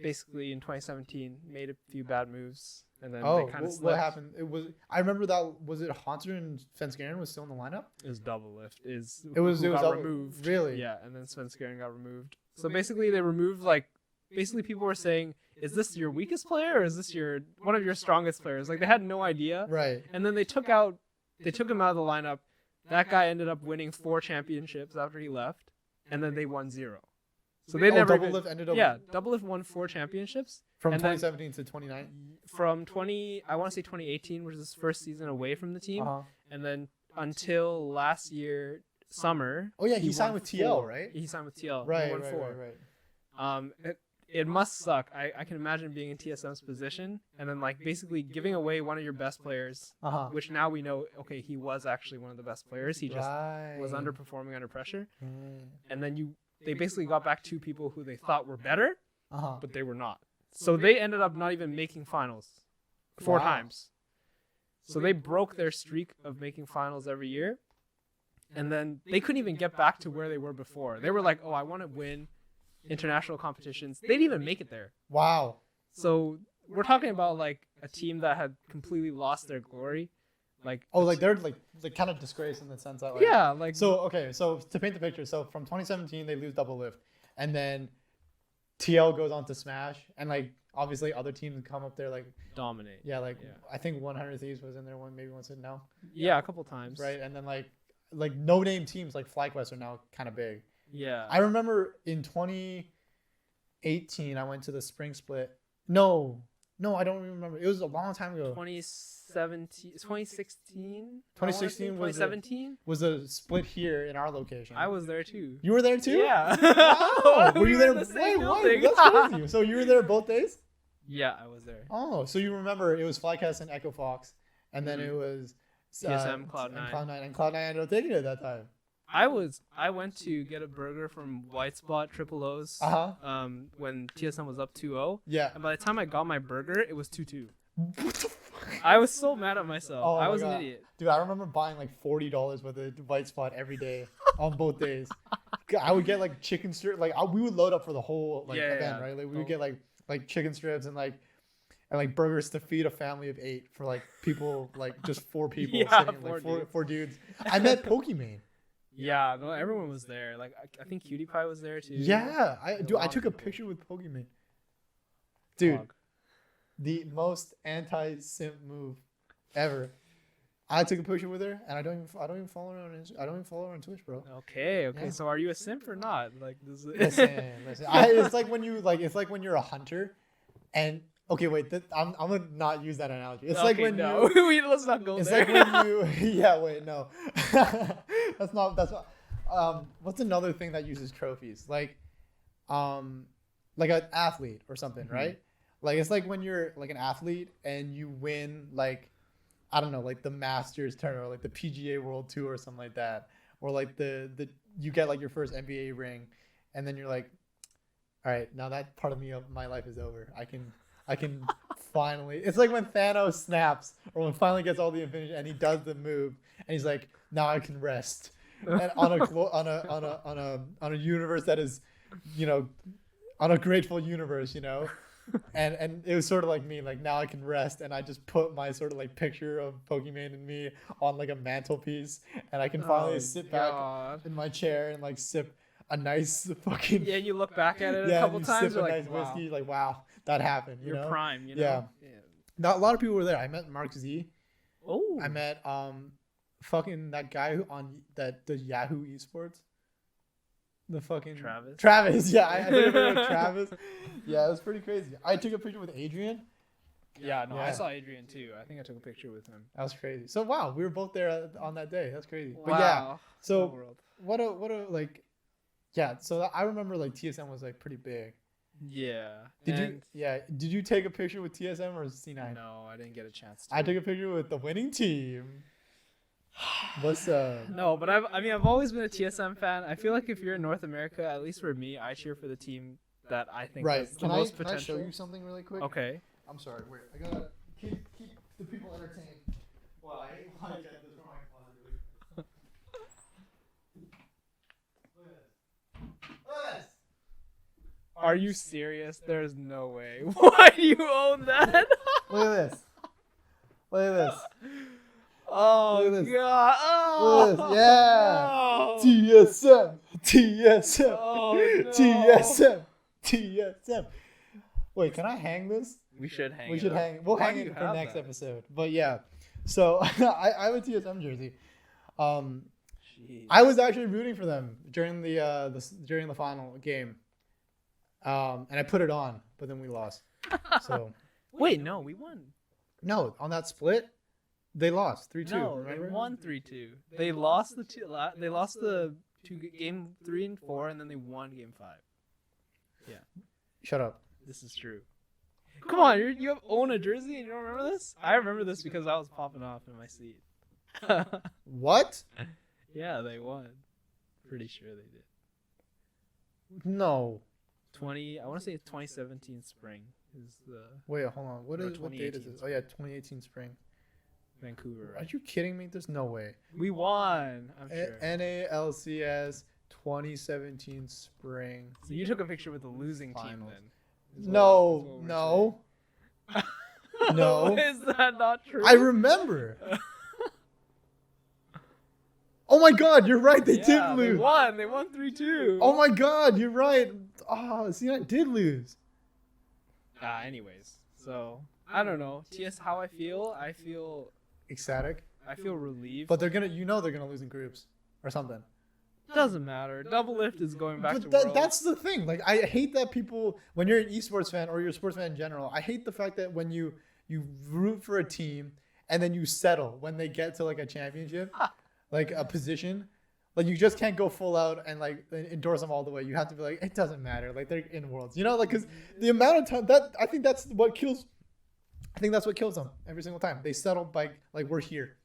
basically in 2017 made a few bad moves, and then they kind of what happened? I remember that, was it Haunter and Svenskeren was still in the lineup? It was double lift. It was got removed. Really? Yeah, and then Svenskeren got removed. So basically they removed like basically people were saying, is this your weakest player or is this one of your strongest players? Like they had no idea. Right. And then they took him out of the lineup. That guy ended up winning 4 championships after he left, and then they won 0. So they never Doublelift ended up. Yeah, Doublelift won 4 championships From and 2017 to 29. From I want to say 2018, which is his first season away from the team, and then until last year summer. Oh yeah, he signed with TL, right? He signed with TL. Right, he won 4. right. It must suck. I can imagine being in TSM's position and then like basically giving away one of your best players, which now we know, okay, he was actually one of the best players. He just was underperforming under pressure. And then they basically got back 2 people who they thought were better, but they were not. So they ended up not even making finals 4 times. So they broke their streak of making finals every year. And then they couldn't even get back to where they were before. They were like, oh, I want to win international competitions. They didn't even make it there. Wow. So we're talking about like a team that had completely lost their glory. Like they're like kind of disgraced in the sense that so to paint the picture, so from 2017 they lose Doublelift, and then TL goes on to Smash, and like obviously other teams come up there like dominate. I think 100 Thieves was in there maybe once now. Yeah, a couple times. Right, and then like no name teams like FlyQuest are now kind of big. Yeah. I remember in 2018 I went to the spring split. No, I don't even remember. It was a long time ago. 2016 2017 was a split here in our location. I was there too. You were there too? Yeah. Wow. Were you there? In the same building. That's crazy. So you were there both days? Yeah, I was there. Oh, so you remember it was Flycast and Echo Fox, and then it was TSM Cloud9. And Cloud9 ended up taking it at that time. I went to get a burger from White Spot Triple O's when TSM was up 2-0. Yeah. And by the time I got my burger, it was 2-2. What the fuck? I was so mad at myself. I was an idiot. Dude, I remember buying like $40 worth of White Spot every day on both days. I would get like chicken strip. Like we would load up for the whole event, right? Like we would get like chicken strips and burgers to feed a family of 8 for like people, like just 4 people sitting, like four dudes. I met Pokimane. Yeah, no, everyone was there. Like I think Cutie Pie was there too. Yeah, I took a picture with Pokimane. Dude, the most anti-simp move ever. I took a picture with her, and I don't even follow her on Instagram. I don't even follow her on Twitch, bro. Okay. Yeah. So are you a simp or not? Like this. Listen. It's like when you're a hunter, and okay, wait. I'm gonna not use that analogy. It's like when you. Let's not go it's there. It's like when you. Yeah. Wait. No. That's not. What's another thing that uses trophies? Like an athlete or something, right? Like it's like when you're like an athlete and you win like, I don't know, like the Masters tournament or like the PGA World Tour or something like that, or like you get like your first NBA ring, and then you're like, all right, now that part of my life is over. I can finally. It's like when Thanos snaps, or when finally gets all the infinity and he does the move, and he's like, now I can rest. And on a universe that is, on a grateful universe, and it was sort of like me, like now I can rest, and I just put my sort of like picture of Pokimane and me on like a mantelpiece, and I can finally sit back in my chair and like sip a nice fucking you look back at it a couple times, sip a like, nice whiskey, like wow, that happened. You're prime, Yeah. Not a lot of people were there. I met Mark Z. Oh. I met fucking that guy that does Yahoo Esports. The fucking Travis, yeah, I took a picture with Travis. Yeah, it was pretty crazy. I took a picture with Adrian. I saw Adrian too. I think I took a picture with him. That was crazy. So wow, we were both there on that day. That's crazy. Wow. But yeah, so what a like, yeah. So I remember like TSM was like pretty big. Yeah. Did you take a picture with TSM or C9? No, I didn't get a chance to. I took a picture with the winning team. What's No, but I've always been a TSM fan. I feel like if you're in North America, at least for me, I cheer for the team that I think has the most potential. Can I show you something really quick? Okay. I'm sorry. Wait, I gotta keep the people entertained. Well, I get this from my closet. Look at this. Are you serious? There's no way. Why do you own that? Look at this. Look at this. Oh, look at this. God. Oh, look at this. Yeah. No. TSM. Oh, no. TSM. TSM. Wait, can I hang this? We should hang. We it should up. hang. We'll Why hang do you it for have next that? episode. But yeah, so I have a TSM jersey. Jeez. I was actually rooting for them during during the final game, and I put it on, but then we lost. So Wait, no, we won. no, on that split, they lost 3-2. No, remember? they won 3-2. They lost They lost the game 3 and 4, and then they won game 5. Shut up. This is true. Come on, you own a jersey and you don't remember this? I remember this because I was popping off in my seat. What? Yeah, they won. Pretty sure they did. No. I want to say 2017 spring is the Wait, hold on. What Or date is 2018 this? Oh yeah, 2018 spring. Vancouver. Are Right? you kidding me? There's no way. We won. I'm sure. NALCS 2017 spring. So you took a picture with the losing team Finals. then? is No, what we're no. saying. No. Is that not true? I remember. Oh my God, you're right. They did They lose. won. They won 3-2. Oh my God, you're right. Oh, see, I did lose. Anyways, so I don't know. How I feel. I feel Ecstatic. relieved. But they're gonna lose in groups or something. Doesn't matter. Double lift is going back to But Worlds. that's the thing. Like, I hate that people, when you're an esports fan or you're a sports fan in general, I hate the fact that when you root for a team and then you settle when they get to like a championship, like a position, like you just can't go full out and like endorse them all the way. You have to be like, it doesn't matter. Like, they're in Worlds, like, because the amount of time I think that's what kills them every single time. They settle by like, we're here,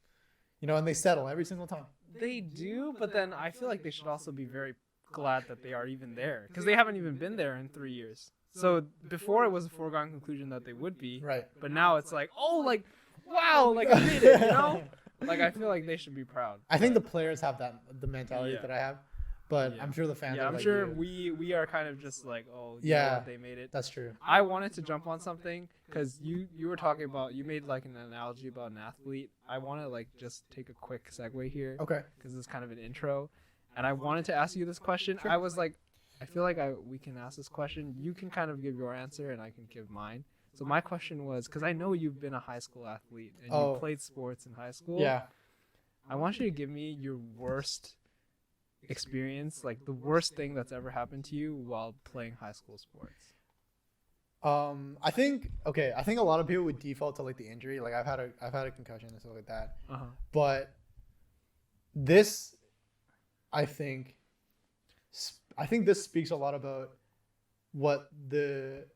and they settle every single time. They do, but then I feel like they should also be very glad that they are even there because they haven't even been there in 3 years. So before it was a foregone conclusion that they would be, Right. but now it's like, oh, like, wow, like I did it, Like I feel like they should be proud. I think the players have the mentality Yeah. that I have, but Yeah. I'm sure the fans. Yeah, are I'm like sure you. we are kind of just like, oh, Yeah. they made it. That's true. I wanted to jump on something because you were talking about, you made like an analogy about an athlete. I want to like just take a quick segue here Okay. because this is kind of an intro, and I wanted to ask you this question. I was like, I feel like we can ask this question. You can kind of give your answer and I can give mine. So my question was, because I know you've been a high school athlete and Oh. you played sports in high school. Yeah. I want you to give me your worst experience, like the worst thing that's ever happened to you while playing high school sports. I think a lot of people would default to like the injury. Like I've had a concussion and stuff like that. Uh-huh. But this, I think this speaks a lot about what the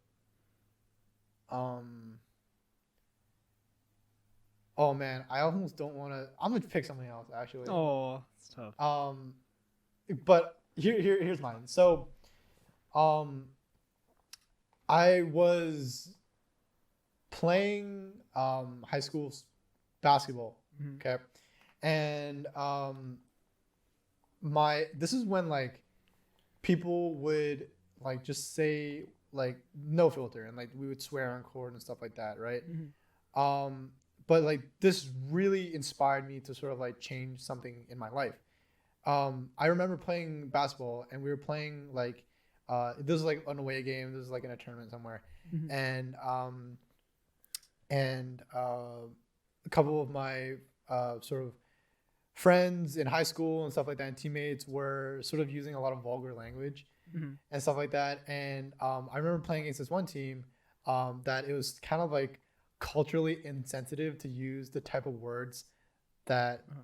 oh man, I almost don't want to. I'm gonna pick something else actually. Oh, it's tough. But here's mine. So, I was playing high school basketball. Mhm. Okay, and this is when like people would like just say like no filter and like we would swear on court and stuff like that, right? Mhm. But like this really inspired me to sort of like change something in my life. I remember playing basketball and we were playing like this was like an away game. This was like in a tournament somewhere, Mhm. and a couple of my sort of friends in high school and stuff like that, and teammates were sort of using a lot of vulgar language Mhm. and stuff like that. And I remember playing against this one team that it was kind of like culturally insensitive to use the type of words that Uh-huh.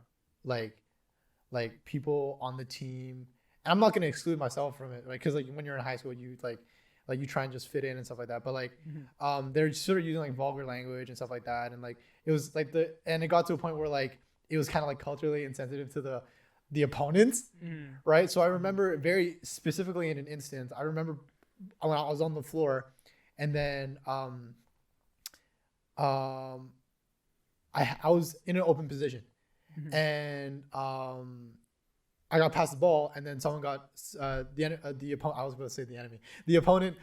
like people on the team, and I'm not going to exclude myself from it, right? Because like when you're in high school, you like you try and just fit in and stuff like that. But like Mhm. they're sort of using like vulgar language and stuff like that, and like it was like and it got to a point where like it was kind of like culturally insensitive to the opponents, Mhm. right? So I remember very specifically in an instance, I remember when I was on the floor, and then I was in an open position, Mhm. and I got past the ball, and then someone got the opponent. I was about to say the enemy. The opponent.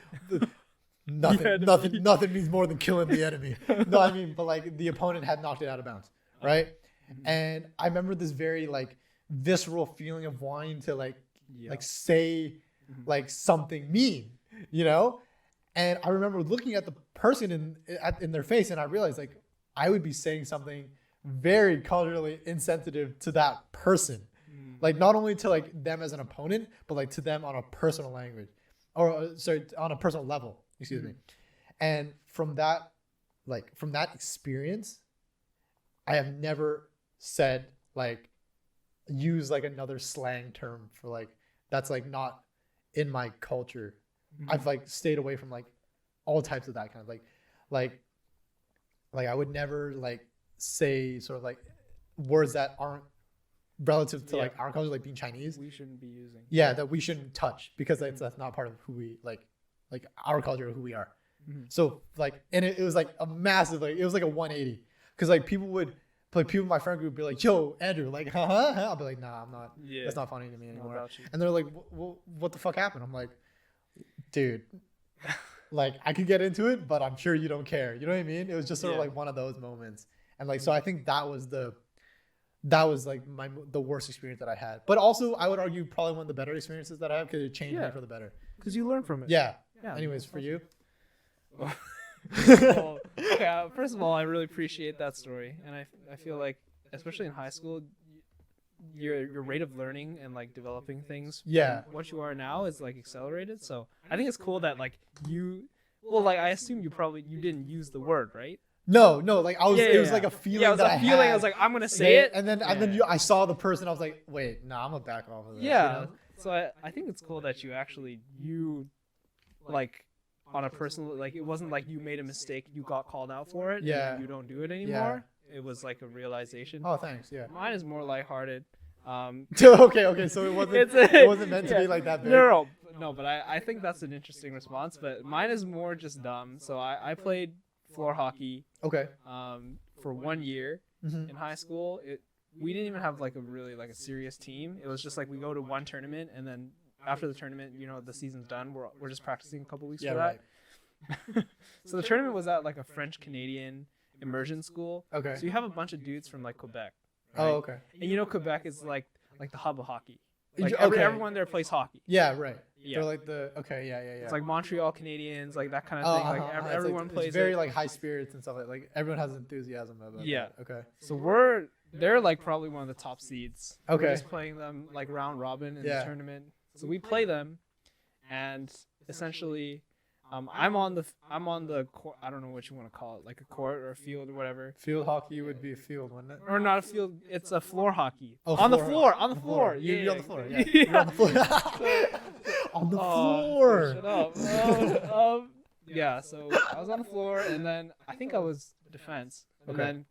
Nothing means more than killing the enemy. No, I mean, but like the opponent had knocked it out of bounds, right? Mhm. And I remember this very like visceral feeling of wanting to like Yeah. like say Mhm. like something mean, you know? And I remember looking at the person in their face, and I realized like I would be saying something very culturally insensitive to that person. Like not only to like them as an opponent, but like to them on a personal language, or sorry, on a personal level. Excuse me. And from that experience, I have never said like use like another slang term for like that's like not in my culture. I've like stayed away from like all types of that kind of like I would never like say sort of like words that aren't relative to like our culture, like being Chinese. We shouldn't be using. Yeah, that we shouldn't touch because that's not part of who we like our culture, who we are. So like, and it was like a massive, like it was like a 180 because like people in my friend group would be like, yo, Andrew, like, huh? I'll be like, nah, I'm not. Yeah. That's not funny to me anymore. And they're like, what the fuck happened? I'm like, dude, like I could get into it, but I'm sure you don't care. You know what I mean? It was just sort of like one of those moments. And like, so I think that was like the worst experience that I had. But also I would argue probably one of the better experiences that I have because it changed me for the better. Because you learn from it. Yeah. Anyways, for you? Well, okay, first of all, I really appreciate that story. And I feel like, especially in high school, your rate of learning and like developing things what you are now is like accelerated. So I think it's cool that like I assume you didn't use the word, right? No, like I was it was like a feeling I was like, I'm gonna say it, and then I saw the person, I was like, wait, no, I'm gonna back off of this. Yeah. You know? So I think it's cool that you like on a personal, like it wasn't like you made a mistake, you got called out for it, and you don't do it anymore. It was like a realization. Oh, thanks. Yeah. Mine is more lighthearted. Okay. So it wasn't meant to be like that big. No, but I think that's an interesting response. But mine is more just dumb. So I played floor hockey. Okay. For 1 year in high school. We didn't even have like a serious team. It was just like we go to one tournament, and then after the tournament, the season's done. We're just practicing a couple weeks for that. Right. So the tournament was at like a French Canadian immersion school. Okay. So you have a bunch of dudes from like Quebec. Right? Oh, okay. And Quebec is like the hub of hockey. Like everyone there plays hockey. Yeah, right. Yeah. They're like yeah. It's like Montreal Canadiens, like that kind of thing. Like everyone plays. It's very like high spirits and stuff like everyone has enthusiasm about it. Okay. So they're like probably one of the top seeds. Okay. We're just playing them like round robin in the tournament. So we play them, and essentially, I'm on the court. I don't know what you want to call it, like a court or a field or whatever. Field hockey would be a field, wouldn't it? Or not a field. It's a floor hockey. Oh, on the floor. On the floor. You're on the floor. Yeah. You're on the floor. On the floor. Shut up. Yeah. So I was on the floor, and then I think I was defense. And then,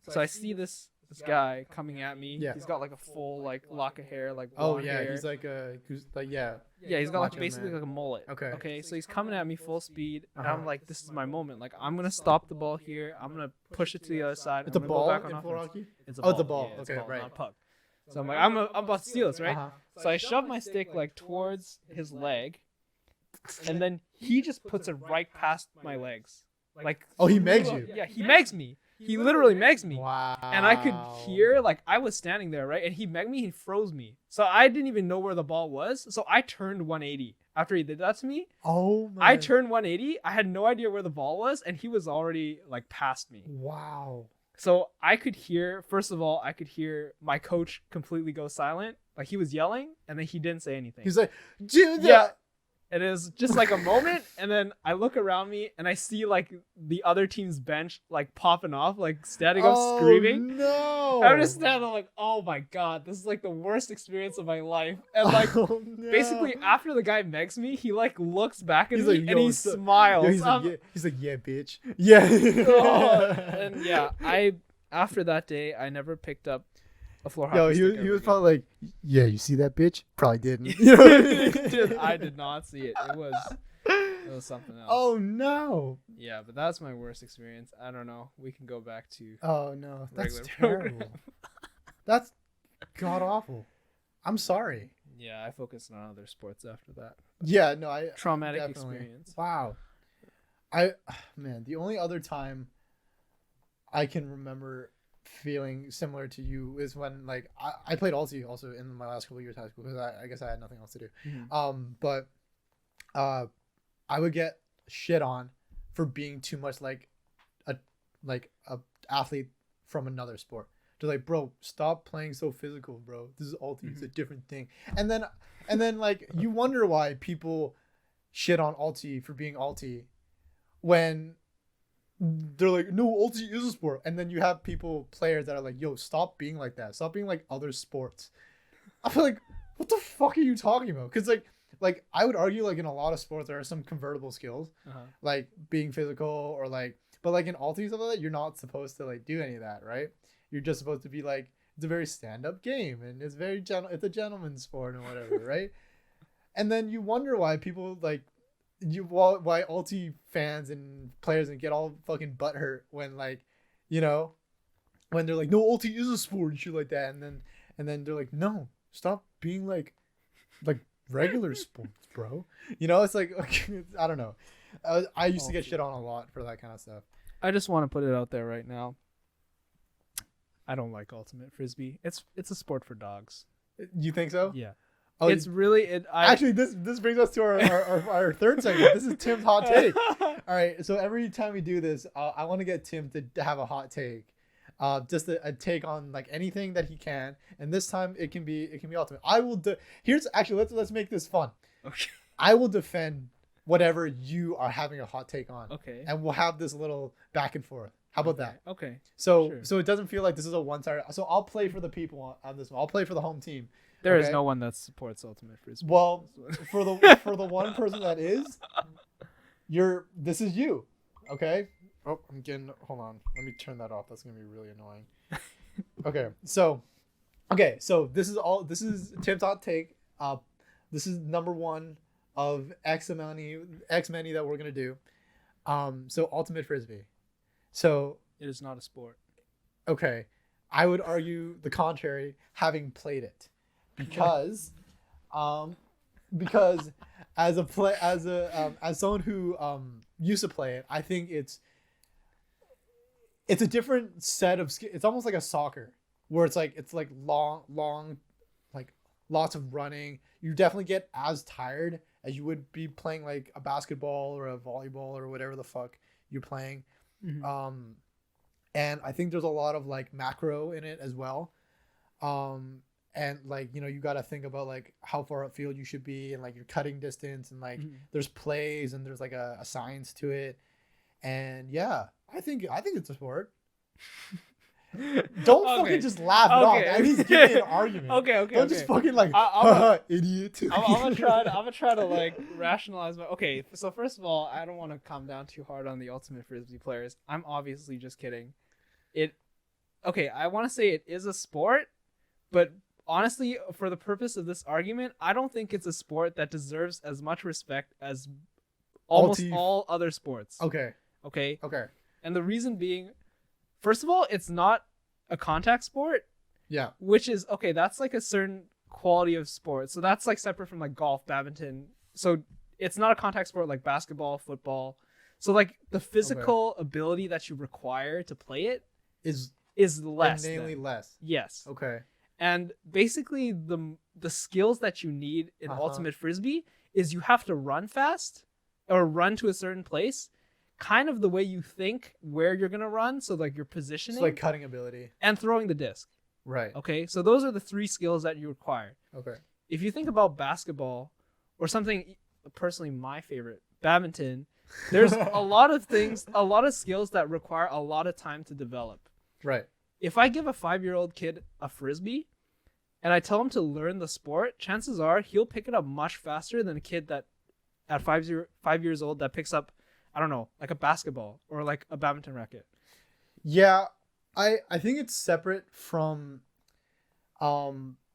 so I see this guy coming at me. Yeah. He's got like a full like lock of hair, like blonde hair. He's like Yeah, he's got like basically like a mullet. Okay, so he's coming at me full speed, and I'm like, this is my moment. Like, I'm gonna stop the ball here. I'm gonna push it to the other side. It's a ball in floor hockey? It's a ball. Oh, it's a ball. Yeah, okay, ball, right. Not a puck. So I'm like, I'm about to steal this, right? So I shove my stick like towards his leg, and then he just puts it right past my legs. Like, oh, he megs you? Yeah, he megs me. He literally megs me. Wow. And I could hear, like, I was standing there, right? And he megged me, he froze me. So I didn't even know where the ball was. So I turned 180 after he did that to me. Oh, my. I turned 180. I had no idea where the ball was, and he was already, like, past me. Wow. So I could hear, first of all, my coach completely go silent. Like, he was yelling, and then he didn't say anything. He's like, dude, yeah. And it was just like a moment, and then I look around me, and I see like the other team's bench like popping off, like standing up screaming. No! I'm just standing there like, oh my god, this is like the worst experience of my life. And like, basically after the guy megs me, he like looks back at me and he smiles. He's like, yeah, bitch. Yeah. And yeah, after that day, I never picked up a floor hockey. He was probably like, yeah, you see that bitch? Probably didn't. Dude, I did not see it. It was something else. Oh no. Yeah, but that's my worst experience. I don't know. We can go back to. Oh no, that's terrible. That's god awful. I'm sorry. Yeah, I focused on other sports after that. Yeah, no, I traumatic experience. Wow. Man, the only other time I can remember feeling similar to you is when like I played Alti also in my last couple of years of high school because I guess I had nothing else to do. Mm-hmm. But I would get shit on for being too much a a athlete from another sport. They're like, bro, stop playing so physical, bro. This is ulti. It's a different thing. And then like you wonder why people shit on ulti for being ulti when they're like, no, ulti is a sport. And then you have players that are like, yo, stop being like that. Stop being like other sports. I feel like, what the fuck are you talking about? Because like I would argue like in a lot of sports there are some convertible skills, like being physical or like, but like in ulti stuff like that, you're not supposed to like do any of that, right? You're just supposed to be like, it's a very stand-up game and it's very it's a gentleman's sport and whatever, right? And then you wonder why people like why ulti fans and players and get all fucking butthurt when like, you know, when they're like, no, ulti is a sport and shit like that, and then they're like, no, stop being like regular sports, bro. You know, it's like I don't know. I used to get shit on a lot for that kind of stuff. I just want to put it out there right now. I don't like ultimate frisbee. It's a sport for dogs. You think so? Yeah. Oh, it's really actually this brings us to our third segment. This is Tim's hot take. All right, so every time we do this, I want to get Tim to have a hot take, just a take on like anything that he can, and this time it can be ultimate. I will here's actually let's make this fun. Okay. I will defend whatever you are having a hot take on. Okay. And we'll have this little back and forth. How about that? Okay. So it doesn't feel like this is a one-sided. So I'll play for the people on this one. I'll play for the home team. There is no one that supports ultimate frisbee. Well, for the one person that is, this is you. Okay? Oh, hold on. Let me turn that off. That's going to be really annoying. Okay. So this is Tim's hot take. This is number 1 of X many that we're going to do. So ultimate frisbee. So it is not a sport. Okay. I would argue the contrary, having played it. Because as someone who used to play it, I think it's a different set of skills. It's almost like a soccer where it's like long, like lots of running. You definitely get as tired as you would be playing like a basketball or a volleyball or whatever the fuck you're playing. Mm-hmm. And I think there's a lot of like macro in it as well. And like, you know, you got to think about like how far upfield you should be and like your cutting distance and like there's plays and there's like a science to it. And yeah, I think it's a sport. Don't fucking just laugh it off. At least give me an argument. Okay. Don't just fucking like, idiot. I'm gonna try to like rationalize my. Okay, so first of all, I don't want to come down too hard on the ultimate frisbee players. I'm obviously just kidding. I want to say it is a sport, but honestly, for the purpose of this argument, I don't think it's a sport that deserves as much respect as almost all other sports. Okay. And the reason being, first of all, it's not a contact sport. Yeah. Which is, okay, that's like a certain quality of sport. So that's like separate from like golf, badminton. So it's not a contact sport like basketball, football. So like the physical ability that you require to play it is less. Insanely less. Yes. Okay. And basically the skills that you need in ultimate frisbee is you have to run fast or run to a certain place, kind of the way you think where you're going to run. So like your positioning. It's like cutting ability. And throwing the disc. Right. Okay. So those are the 3 skills that you require. Okay. If you think about basketball or something, personally my favorite, badminton, there's a lot of skills that require a lot of time to develop. Right. If I give a 5-year-old kid a frisbee and I tell him to learn the sport, chances are he'll pick it up much faster than a kid that at 5 years old that picks up, I don't know, like a basketball or like a badminton racket. Yeah, I think it's separate from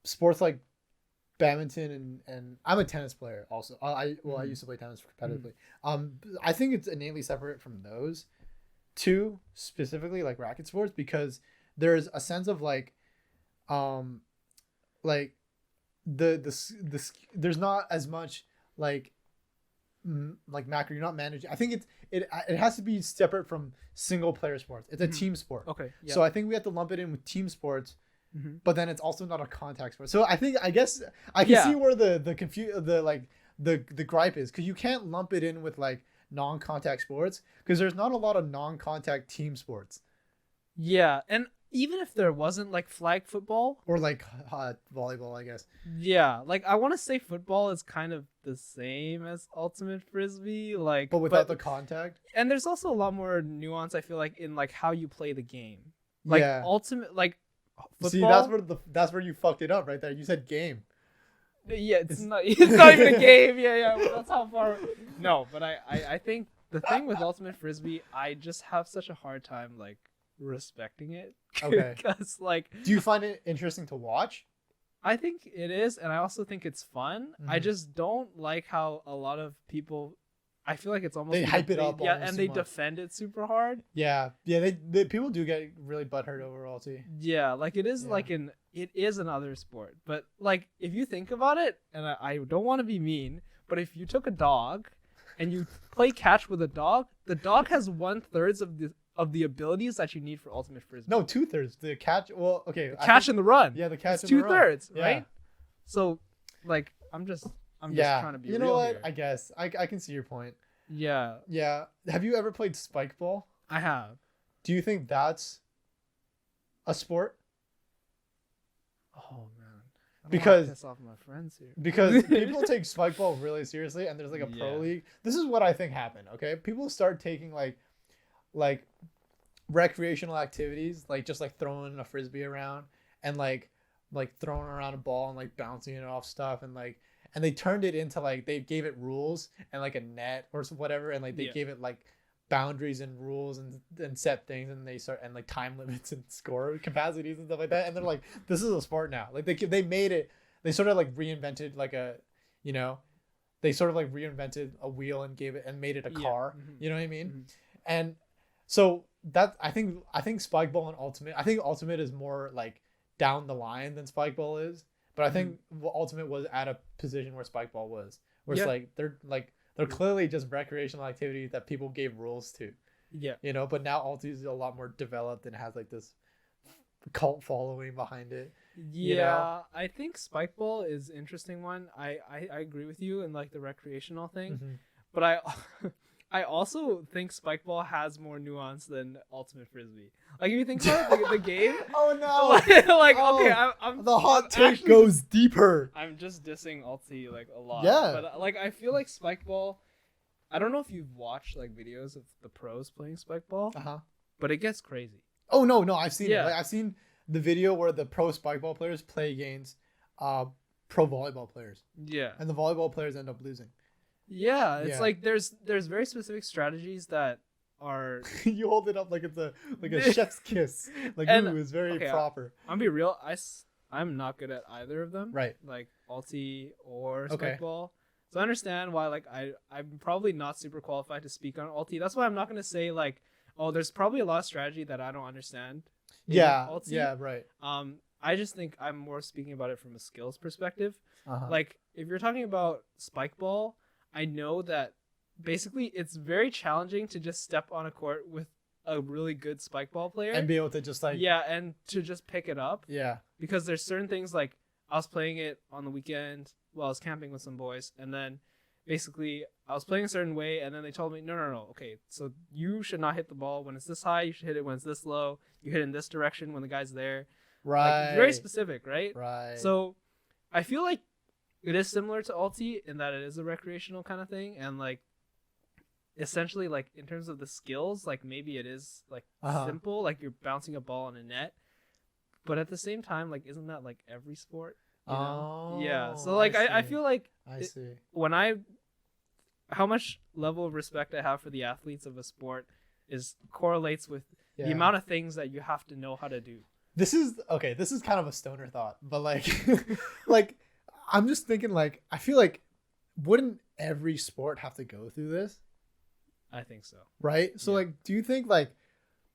sports like badminton and I'm a tennis player also. I used to play tennis competitively. I think it's innately separate from those two, specifically like racket sports, because there's a sense of like there's not as much like macro. You're not managing. I think it has to be separate from single player sports. It's a team sport. Okay. Yeah. So I think we have to lump it in with team sports, but then it's also not a contact sport. So I guess I can see where the the gripe is, because you can't lump it in with like non-contact sports, because there's not a lot of non-contact team sports Yeah, and even if there wasn't like flag football, or like volleyball, I guess. yeah, like I want to say football is kind of the same as ultimate frisbee, like But without the contact. and there's also a lot more nuance I feel like in like how you play the game. Like Yeah. ultimate like football. See, that's where you fucked it up right there. You said game. Yeah, it's not even a game. Yeah, that's how far. No, but I think the thing with ultimate frisbee, I just have such a hard time like respecting it. Okay. Because like, Do you find it interesting to watch? I think it is, and I also think it's fun. I Mhm. just don't like how a lot of people. I feel like it's almost They hype it up yeah, almost and too they much. defend it super hard. Yeah. They people do get really butthurt over ulti. Yeah, like it is Yeah. like it is another sport. But like if you think about it, and I don't want to be mean, but if you took a dog and you play catch with a dog, the dog has 1/3 of the abilities that you need for ultimate frisbee. No, 2/3. The catch. Well, okay. The catch and the run. Yeah, the catch It's and the run. 2/3, Yeah. right? So like I'm just Yeah. trying to be You real know what? here. I guess I can see your point. Yeah, Yeah. Have you ever played spike ball? I have. Do you think that's a sport? Oh man. I don't Because- wanna piss off my friends here. Because people take spike ball really seriously, and there's like a Yeah. pro league. This is what I think happened. Okay, people start taking like recreational activities, like just like throwing a frisbee around and like throwing around a ball and like bouncing it off stuff, and they turned it into like they gave it rules and like a net or whatever, and like they Yeah. gave it like boundaries and rules and set things, and they start and like time limits and score capacities and stuff like that, and they're like, this is a sport now. Like they made it. They sort of like reinvented like a, you know, they sort of like reinvented a wheel and gave it and made it a Yeah. car. Mhm. You know what I mean? Mhm. And so that I think spike ball and ultimate. I think ultimate is more like down the line than spike ball is. But I think ultimate was at a position where spike ball was, where it's Yeah. they're clearly just recreational activities that people gave rules to. Yeah. You know, but now ulti is a lot more developed and has like this cult following behind it. Yeah, I think spike ball is an interesting one. I agree with you in like the recreational thing, Mhm. but I I also think spike ball has more nuance than ultimate frisbee. Like if you think about the game, Oh no! like Oh, okay, I'm The hot I'm take actually goes deeper. I'm just dissing ulti like a lot. Yeah. But like I feel like spike ball. I don't know if you've watched like videos of the pros playing spike ball, Uh-huh. but it gets crazy. Oh no, I've seen Yeah. it. Like, I've seen the video where the pro spike ball players play against pro volleyball players, Yeah. and the volleyball players end up losing. Yeah, it's Yeah. like there's very specific strategies that are. You hold it up like it's a chef's kiss. Like, And- ooh, it's very okay, proper. I'm be real. I'm not good at either of them. Right. Like ulti or Okay. spike ball. So I understand why like I'm probably not super qualified to speak on ulti. That's why I'm not gonna say like, oh, there's probably a lot of strategy that I don't understand. in Yeah. ulti. Yeah. Right. I just think I'm more speaking about it from a skills perspective. Uh-huh. Like if you're talking about spike ball, I know that basically it's very challenging to just step on a court with a really good spike ball player and be able to just like yeah, and to just pick it up yeah. because there's certain things like I was playing it on the weekend while I was camping with some boys, and then basically I was playing a certain way, and then they told me no, okay, so you should not hit the ball when it's this high, you should hit it when it's this low, you hit it in this direction when the guy's there. Right. Like, very specific, right? Right. So I feel like it is similar to ulti in that it is a recreational kind of thing, and like essentially like in terms of the skills, like maybe it is like simple, like you're bouncing a ball on a net, but at the same time, like isn't that like every sport? You know? Yeah. So like I see. feel like I see. when how much level of respect I have for the athletes of a sport is correlates with Yeah. the amount of things that you have to know how to do. This is kind of a stoner thought, but like like I'm just thinking like I feel like wouldn't every sport have to go through this? I think so. Right? So Yeah. like do you think like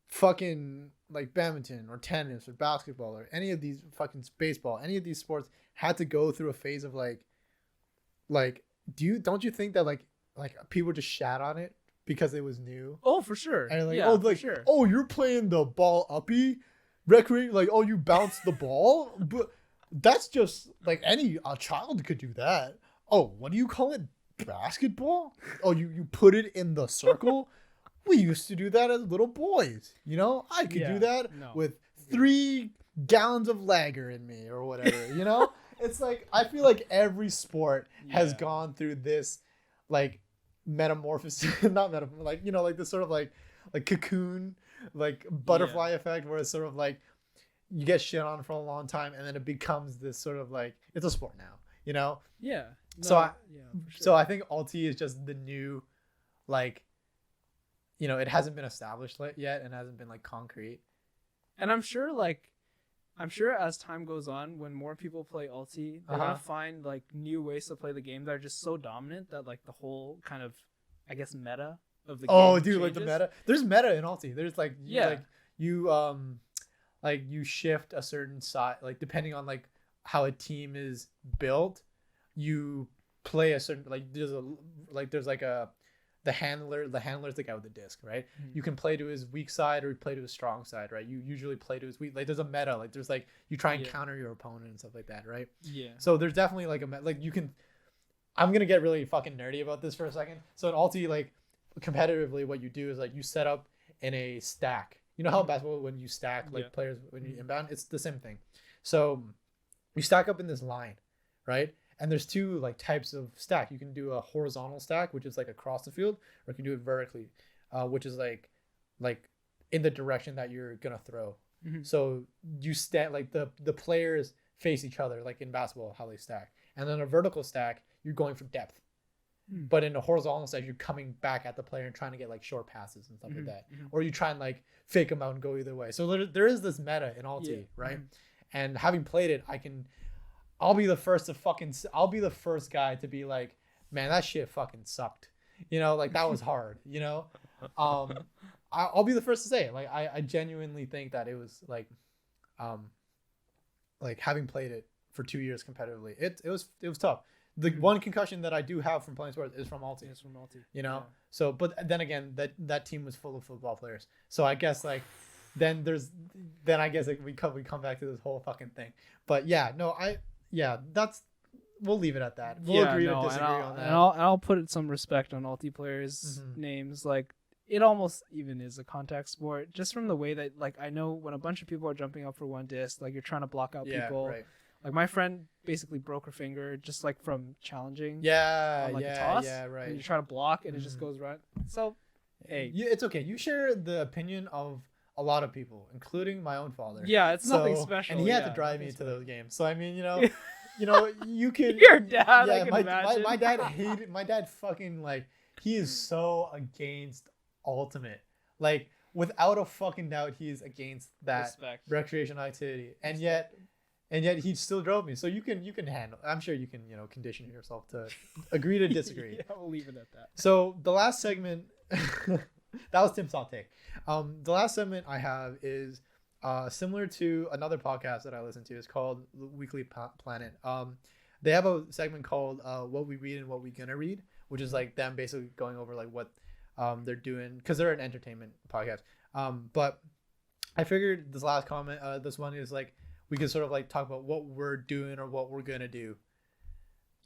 fucking like badminton or tennis or basketball or any of these fucking baseball, any of these sports had to go through a phase of like don't you think that like people just shat on it because it was new? Oh, for sure. And like, yeah, oh, for like, sure. oh, you're playing the ball uppy, recreate, like, oh, you bounce the ball, but that's just like a child could do that. Oh, what do you call it? Basketball? Oh, you put it in the circle? We used to do that as little boys. You know, I could do that with 3 gallons of lager in me or whatever, you know? It's like, I feel like every sport has gone through this, like, metamorphosis, not metamorphosis, like, you know, like this sort of like cocoon, like butterfly effect, where it's sort of like you get shit on for a long time and then it becomes this sort of like, it's a sport now, you know? Yeah. No, So for sure. so I think Alti is just the new, like, you know, it hasn't been established yet and hasn't been like concrete. And I'm sure as time goes on, when more people play Ulti, they're gonna find like new ways to play the game that are just so dominant that like the whole kind of, I guess, meta of the game. Oh, dude, changes. like the meta. There's meta in Ulti. There's like like you shift a certain side, like depending on like how a team is built, you play a certain, like there's the handler's the guy with the disc, right? Mm-hmm. You can play to his weak side or play to his strong side, right? You usually play to his weak, like there's a meta, like there's like you try and counter your opponent and stuff like that, right? Yeah. So there's definitely like like you can, I'm gonna get really fucking nerdy about this for a second. So in Ulti, like competitively, what you do is like you set up in a stack. You know how basketball, when you stack like players when you inbound, it's the same thing. So you stack up in this line, right? And there's 2 like types of stack. You can do a horizontal stack, which is like across the field, or you can do it vertically, which is like in the direction that you're gonna throw. Mm-hmm. So you stand like the players face each other, like in basketball, how they stack. And then a vertical stack, you're going for depth. Mm-hmm. But in a horizontal stack, you're coming back at the player and trying to get like short passes and stuff like that. Mm-hmm. Or you try and like fake them out and go either way. So there is this meta in Ulti, right? Mm-hmm. And having played it, I'll be the first guy to be like, man, that shit fucking sucked. You know, like that was hard, you know? I'll be the first to say it. Like, I genuinely think that it was like having played it for 2 years competitively, it was tough. The one concussion that I do have from playing sports is from Ulti. It's from Ulti. You know? Yeah. So, but then again, that team was full of football players. So I guess like, then I guess like, we come back to this whole fucking thing. But yeah, no, we'll leave it at that. We'll agree to disagree on that. And I'll put some respect on Ulti players' names. Like, it almost even is a contact sport, just from the way that, like, I know when a bunch of people are jumping up for one disc, like, you're trying to block out people. Right. Like, my friend basically broke her finger just, like, from challenging. On, like, a toss. Yeah, right. And you try to block, and it just goes right. So, hey. It's okay. You share the opinion of a lot of people, including my own father. Yeah, it's nothing special. And he had to drive me to those games. So, I mean, you know, you can. Your dad, yeah, I can imagine. My dad fucking, like, he is so against Ultimate. Like, without a fucking doubt, he is against that recreational activity. And yet he still drove me. So you can handle. I'm sure you can, condition yourself to agree to disagree. Yeah, we'll leave it at that. So the last segment, that was Tim's hot take. The last segment I have is similar to another podcast that I listen to. It's called Weekly Planet. They have a segment called What We Read and What We Gonna Read, which is like them basically going over like what they're doing, because they're an entertainment podcast. But I figured this one is like, we could sort of like talk about what we're doing or what we're gonna do.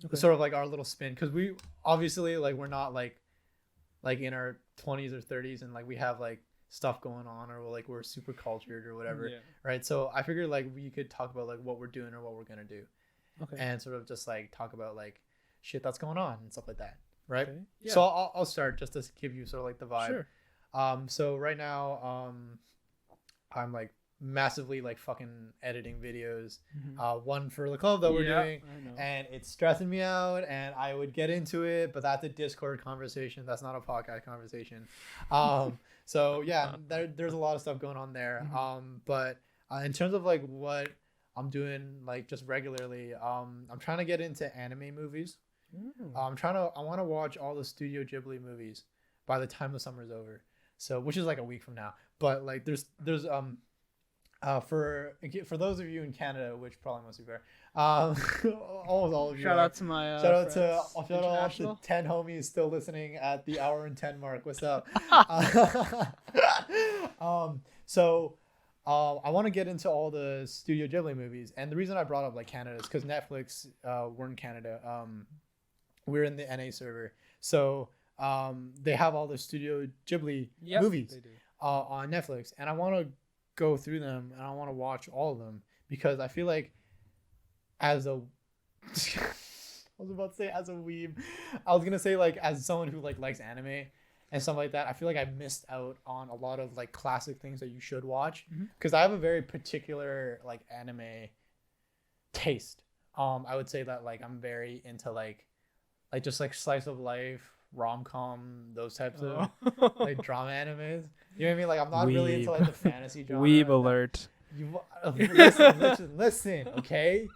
Okay. Sort of like our little spin, because we obviously like we're not like in our 20s or 30s and like we have like stuff going on, or like we're super cultured or whatever, right? So I figured like we could talk about like what we're doing or what we're gonna do, and sort of just like talk about like shit that's going on and stuff like that, right? Okay. Yeah. So I'll start just to give you sort of like the vibe. Sure. So right now I'm like massively like fucking editing videos, one for the club that we're doing, and it's stressing me out, and I would get into it, but that's a Discord conversation, that's not a podcast conversation. So yeah, there's a lot of stuff going on there. But in terms of like what I'm doing like just regularly, I'm trying to get into anime movies. I want to watch all the Studio Ghibli movies by the time the summer's over, so which is like a week from now. But like there's for those of you in Canada, which probably most of you are, almost all of you. Shout out to my shout out to 10 homies still listening at the hour and 10 mark. What's up? So I want to get into all the Studio Ghibli movies, and the reason I brought up like Canada is because Netflix, we're in Canada, we're in the NA server. So they have all the Studio Ghibli movies They do. on Netflix, and I want to go through them and I want to watch all of them because I feel like as a I was about to say as a weeb. I was gonna say like as someone who like likes anime and stuff like that. I feel like I missed out on a lot of like classic things that you should watch because I have a very particular like anime taste. I would say that like I'm very into like just like slice of life, rom-com, those types of like drama animes. You know what I mean? Like I'm not really into like the fantasy genre. Weeb alert. You listen, okay?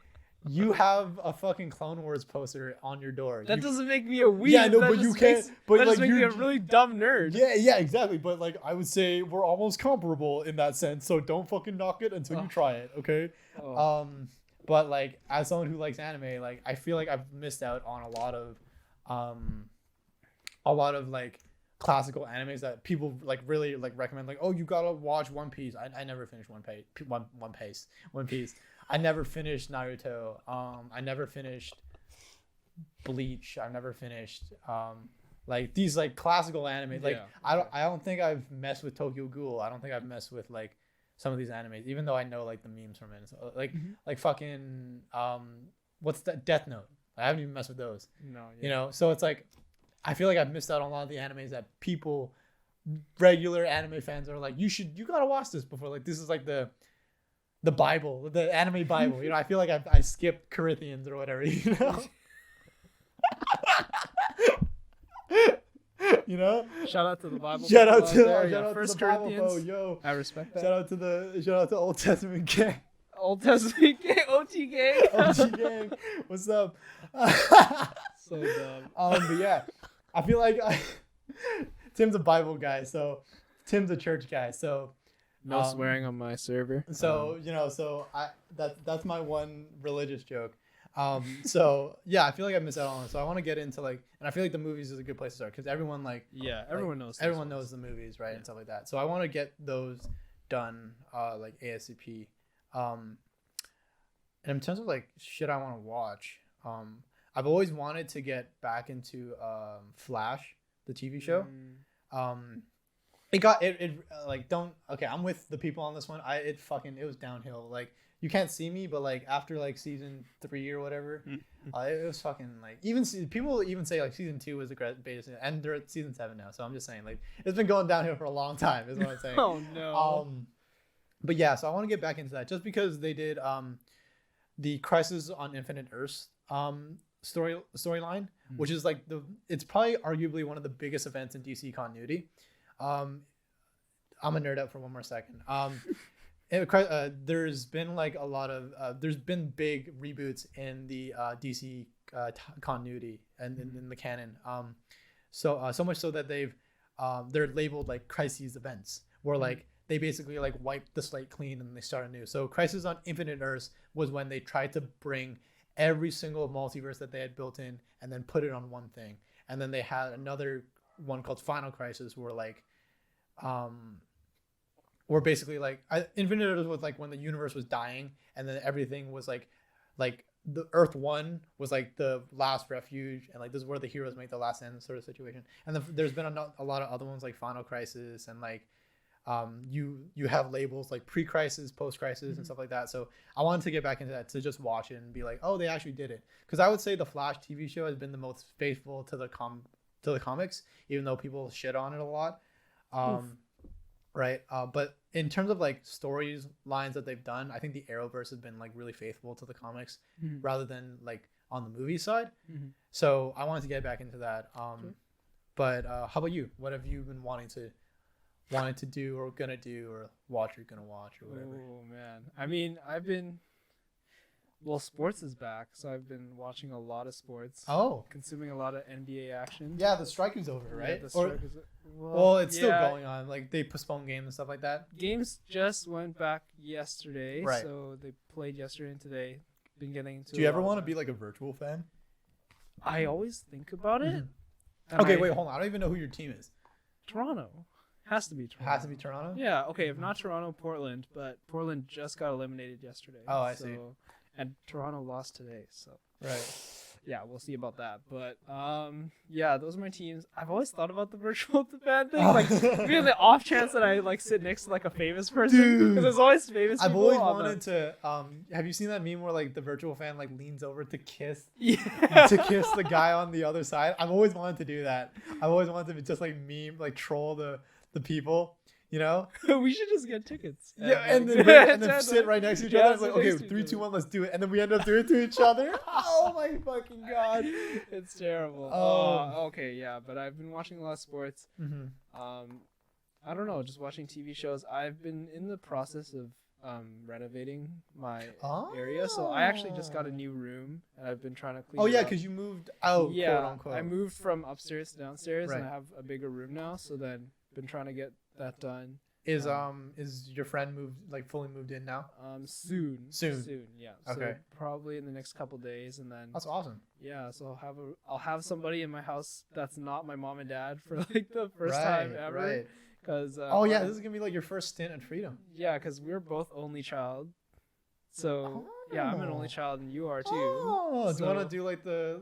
You have a fucking Clone Wars poster on your door. That doesn't make me a weeb. Yeah, no, that but you can't. But that like just makes me you're a really dumb nerd. yeah, exactly. But like I would say we're almost comparable in that sense. So don't fucking knock it until you try it, okay? Oh. But like as someone who likes anime, like I feel like I've missed out on a lot of like classical animes that people like really like recommend. Like, oh, you gotta watch One Piece. I never finished One Piece. I never finished Naruto. I never finished Bleach. I've never finished like these like classical anime. Like I don't think I've messed with Tokyo Ghoul. I don't think I've messed with like some of these animes, even though I know like the memes from it. So, like fucking what's that, Death Note? I haven't even messed with those. No. Yeah. You know, so it's like I feel like I've missed out on a lot of the animes that people, regular anime fans, are like, you gotta watch this before. Like this is like the Bible, the anime Bible. You know, I feel like I skipped Corinthians or whatever. You know. You know. Shout out to the Bible. Shout out to First the Bible, Corinthians. yo. I respect that. Shout out to Old Testament gang. Old Testament gang, OT gang. OG gang. What's up? So dumb. But yeah, I feel like Tim's a Bible guy, so Tim's a church guy, so no swearing on my server. So you know, so that's my one religious joke. So yeah, I feel like I missed out on it. So I want to get into like, and I feel like the movies is a good place to start because everyone like everyone knows the movies, right, and stuff like that. So I want to get those done like ASAP. And in terms of like shit I want to watch, I've always wanted to get back into Flash, the TV show. I'm with the people on this one. It was downhill. Like you can't see me, but like after like season 3 or whatever, it was fucking like people even say like season 2 was the greatest, and they're at season 7 now. So I'm just saying like it's been going downhill for a long time. Is what I'm saying. Oh no. But yeah, so I want to get back into that just because they did the Crisis on Infinite Earths storyline, which is like it's probably arguably one of the biggest events in DC continuity. I'm a nerd out for one more second. There's been like a lot of there's been big reboots in the DC continuity and in the canon. So much so that they're labeled like crises events, where like they basically like wipe the slate clean and they start anew. So Crisis on Infinite Earths was when they tried to bring every single multiverse that they had built in and then put it on one thing. And then they had another one called Final Crisis where like where basically like Infinite Earths was like when the universe was dying and then everything was like the Earth 1 was like the last refuge and like this is where the heroes make the last end sort of situation. And then there's been a lot of other ones like Final Crisis and like you have labels like pre-crisis, post-crisis, and stuff like that. So I wanted to get back into that to just watch it and be like, oh, they actually did it. Because I would say the Flash TV show has been the most faithful to the comics, even though people shit on it a lot. Right. But in terms of like stories lines that they've done, I think the Arrowverse has been like really faithful to the comics rather than like on the movie side. So I wanted to get back into that. But how about you? What have you been wanting to do or gonna do or watch or gonna watch or whatever? Oh man, I mean, sports is back, so I've been watching a lot of sports. Oh, consuming a lot of NBA action. Yeah, the strike is over, right? Yeah, the strike is well, it's still going on. Like they postpone games and stuff like that. Games just went back yesterday, right? So they played yesterday and today. Been getting into. Do you ever want to be like a virtual fan? I always think about it. Okay, wait, hold on. I don't even know who your team is. Toronto. Has to be Toronto. Yeah, okay, if not Toronto, Portland, but Portland just got eliminated yesterday. Oh, I see. And Toronto lost today, so. Right. yeah, we'll see about that. But yeah, those are my teams. I've always thought about the virtual band thing, like maybe the off chance that I like sit next to like a famous person, because there's always famous people. I've always wanted to. Have you seen that meme where like the virtual fan like leans over to kiss the guy on the other side? I've always wanted to do that. I've always wanted to just like meme, like troll the people. You know, we should just get tickets. Yeah, and then sit right next to each other. It's like, okay, 3, 2, 1, let's do it. And then we end up doing it to each other. Oh my fucking god, it's terrible. Okay, yeah, but I've been watching a lot of sports. I don't know, just watching TV shows. I've been in the process of renovating my area, so I actually just got a new room, and I've been trying to clean. Oh yeah, it up. because you moved out. Yeah, quote unquote. I moved from upstairs to downstairs, Right. and I have a bigger room now. So then, been trying to get that done. Is your friend fully moved in now? Soon, yeah. Okay. So probably in the next couple days, and then That's awesome. yeah. So I'll have somebody in my house that's not my mom and dad for like the first time ever. Right. Cause this is gonna be like your first stint at Freedom. Yeah, because we're both only child. So yeah, I'm an only child, and you are too. Oh, do you So- want to do like the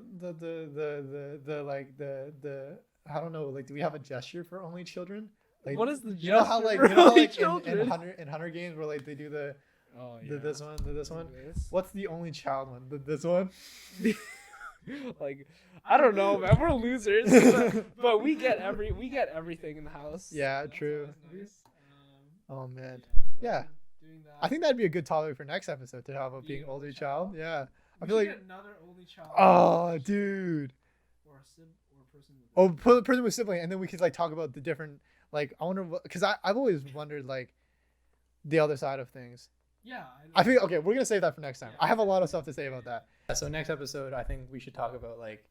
I don't know, like, do we have a gesture for only children? Like, What is the you know how gesture like for you know how only like children? in Hunger Games where like they do the this one. This. What's the only child one? This one? Like, I don't know, man. We're losers, but we get everything in the house. Yeah, That's true. always nice. Oh man. But Yeah. Doing that. I think that'd be a good topic for next episode to talk about being Being older older child. child? Yeah. I We feel should like get another only child. oh dude. Or a person with. Oh, put a person with sibling, and then we could like talk about the different like I wonder because I've always wondered like the other side of things. Yeah. I think okay, we're gonna save that for next time. Yeah. I have a lot of stuff to say about that. So next episode, I think we should talk about like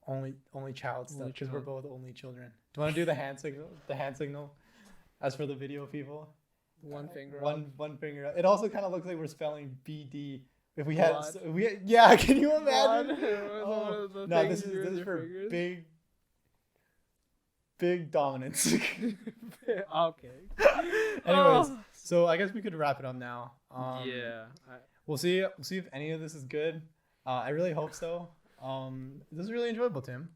only child stuff Only because we're child. both only children. Do you want to do the hand signal? The hand signal, as for the video people. One finger. up. One finger. Up. It also kind of looks like we're spelling BD. If we had, Blood. yeah. Can you imagine? Blood. One Oh, of the no, things this you do with is your for fingers. big dominance. Okay. Anyways, Oh. so I guess we could wrap it up now. Yeah. We'll see if any of this is good. I really hope so. This is really enjoyable, Tim.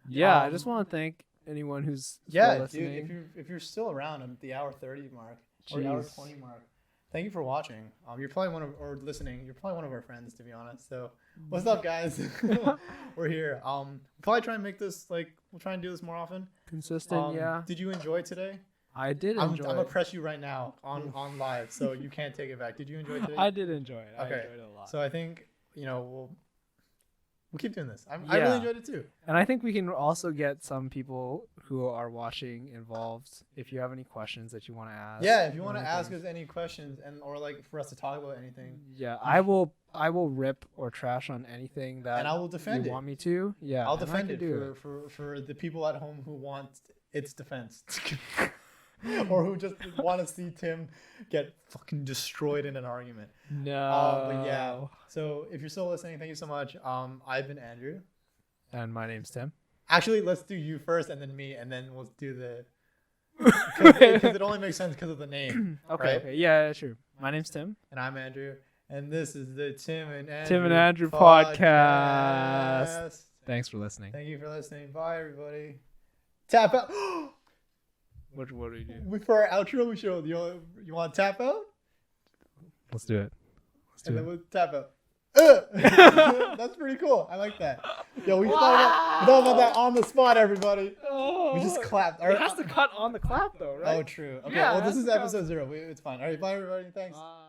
Yeah, I just want to thank anyone who's Yeah, still listening. dude. If you're still around at the hour 30 mark or the hour Jeez. 20 mark, thank you for watching. You're probably listening. You're probably one of our friends, to be honest. So, what's up, guys? We're here. We'll probably try and make this we'll try and do this more often. Consistent, yeah. Did you enjoy today? I did I'm enjoy gonna it. press you right now on live, so you can't take it back. Did you enjoy today? I did enjoy it. I Okay. enjoyed it a lot. So I think we'll keep doing this. I really Yeah. enjoyed it too. And I think we can also get some people who are watching involved. If you have any questions that you want to ask. Yeah, if you or want to anything. ask us any questions or like for us to talk about anything, Yeah, I will rip or trash on anything that and I will defend you it. want me to. Yeah, I'll and I defend can it do for the people at home who want its defense. Or who just want to see Tim get fucking destroyed in an argument. No. But yeah. So if you're still listening, thank you so much. I've been Andrew. And my name's Tim. Actually, let's do you first and then me, and then we'll do the because it only makes sense because of the name. Okay. right? Okay. Yeah. Sure. My name's Tim. And I'm Andrew, and this is the Tim and Andrew podcast. Thanks for listening. Thank you for listening. Bye, everybody. Tap out. What do we do? For our outro, we show you want to tap out, Let's do it. and then we'll tap out. That's pretty cool. I like that. Yo, we thought about that on the spot, everybody. Oh, We just clapped. It has to cut on the clap though, right? Oh, true. Okay, Yeah, well, it this has is to go. episode 0. It's fine. All right, bye, everybody. Thanks. Bye.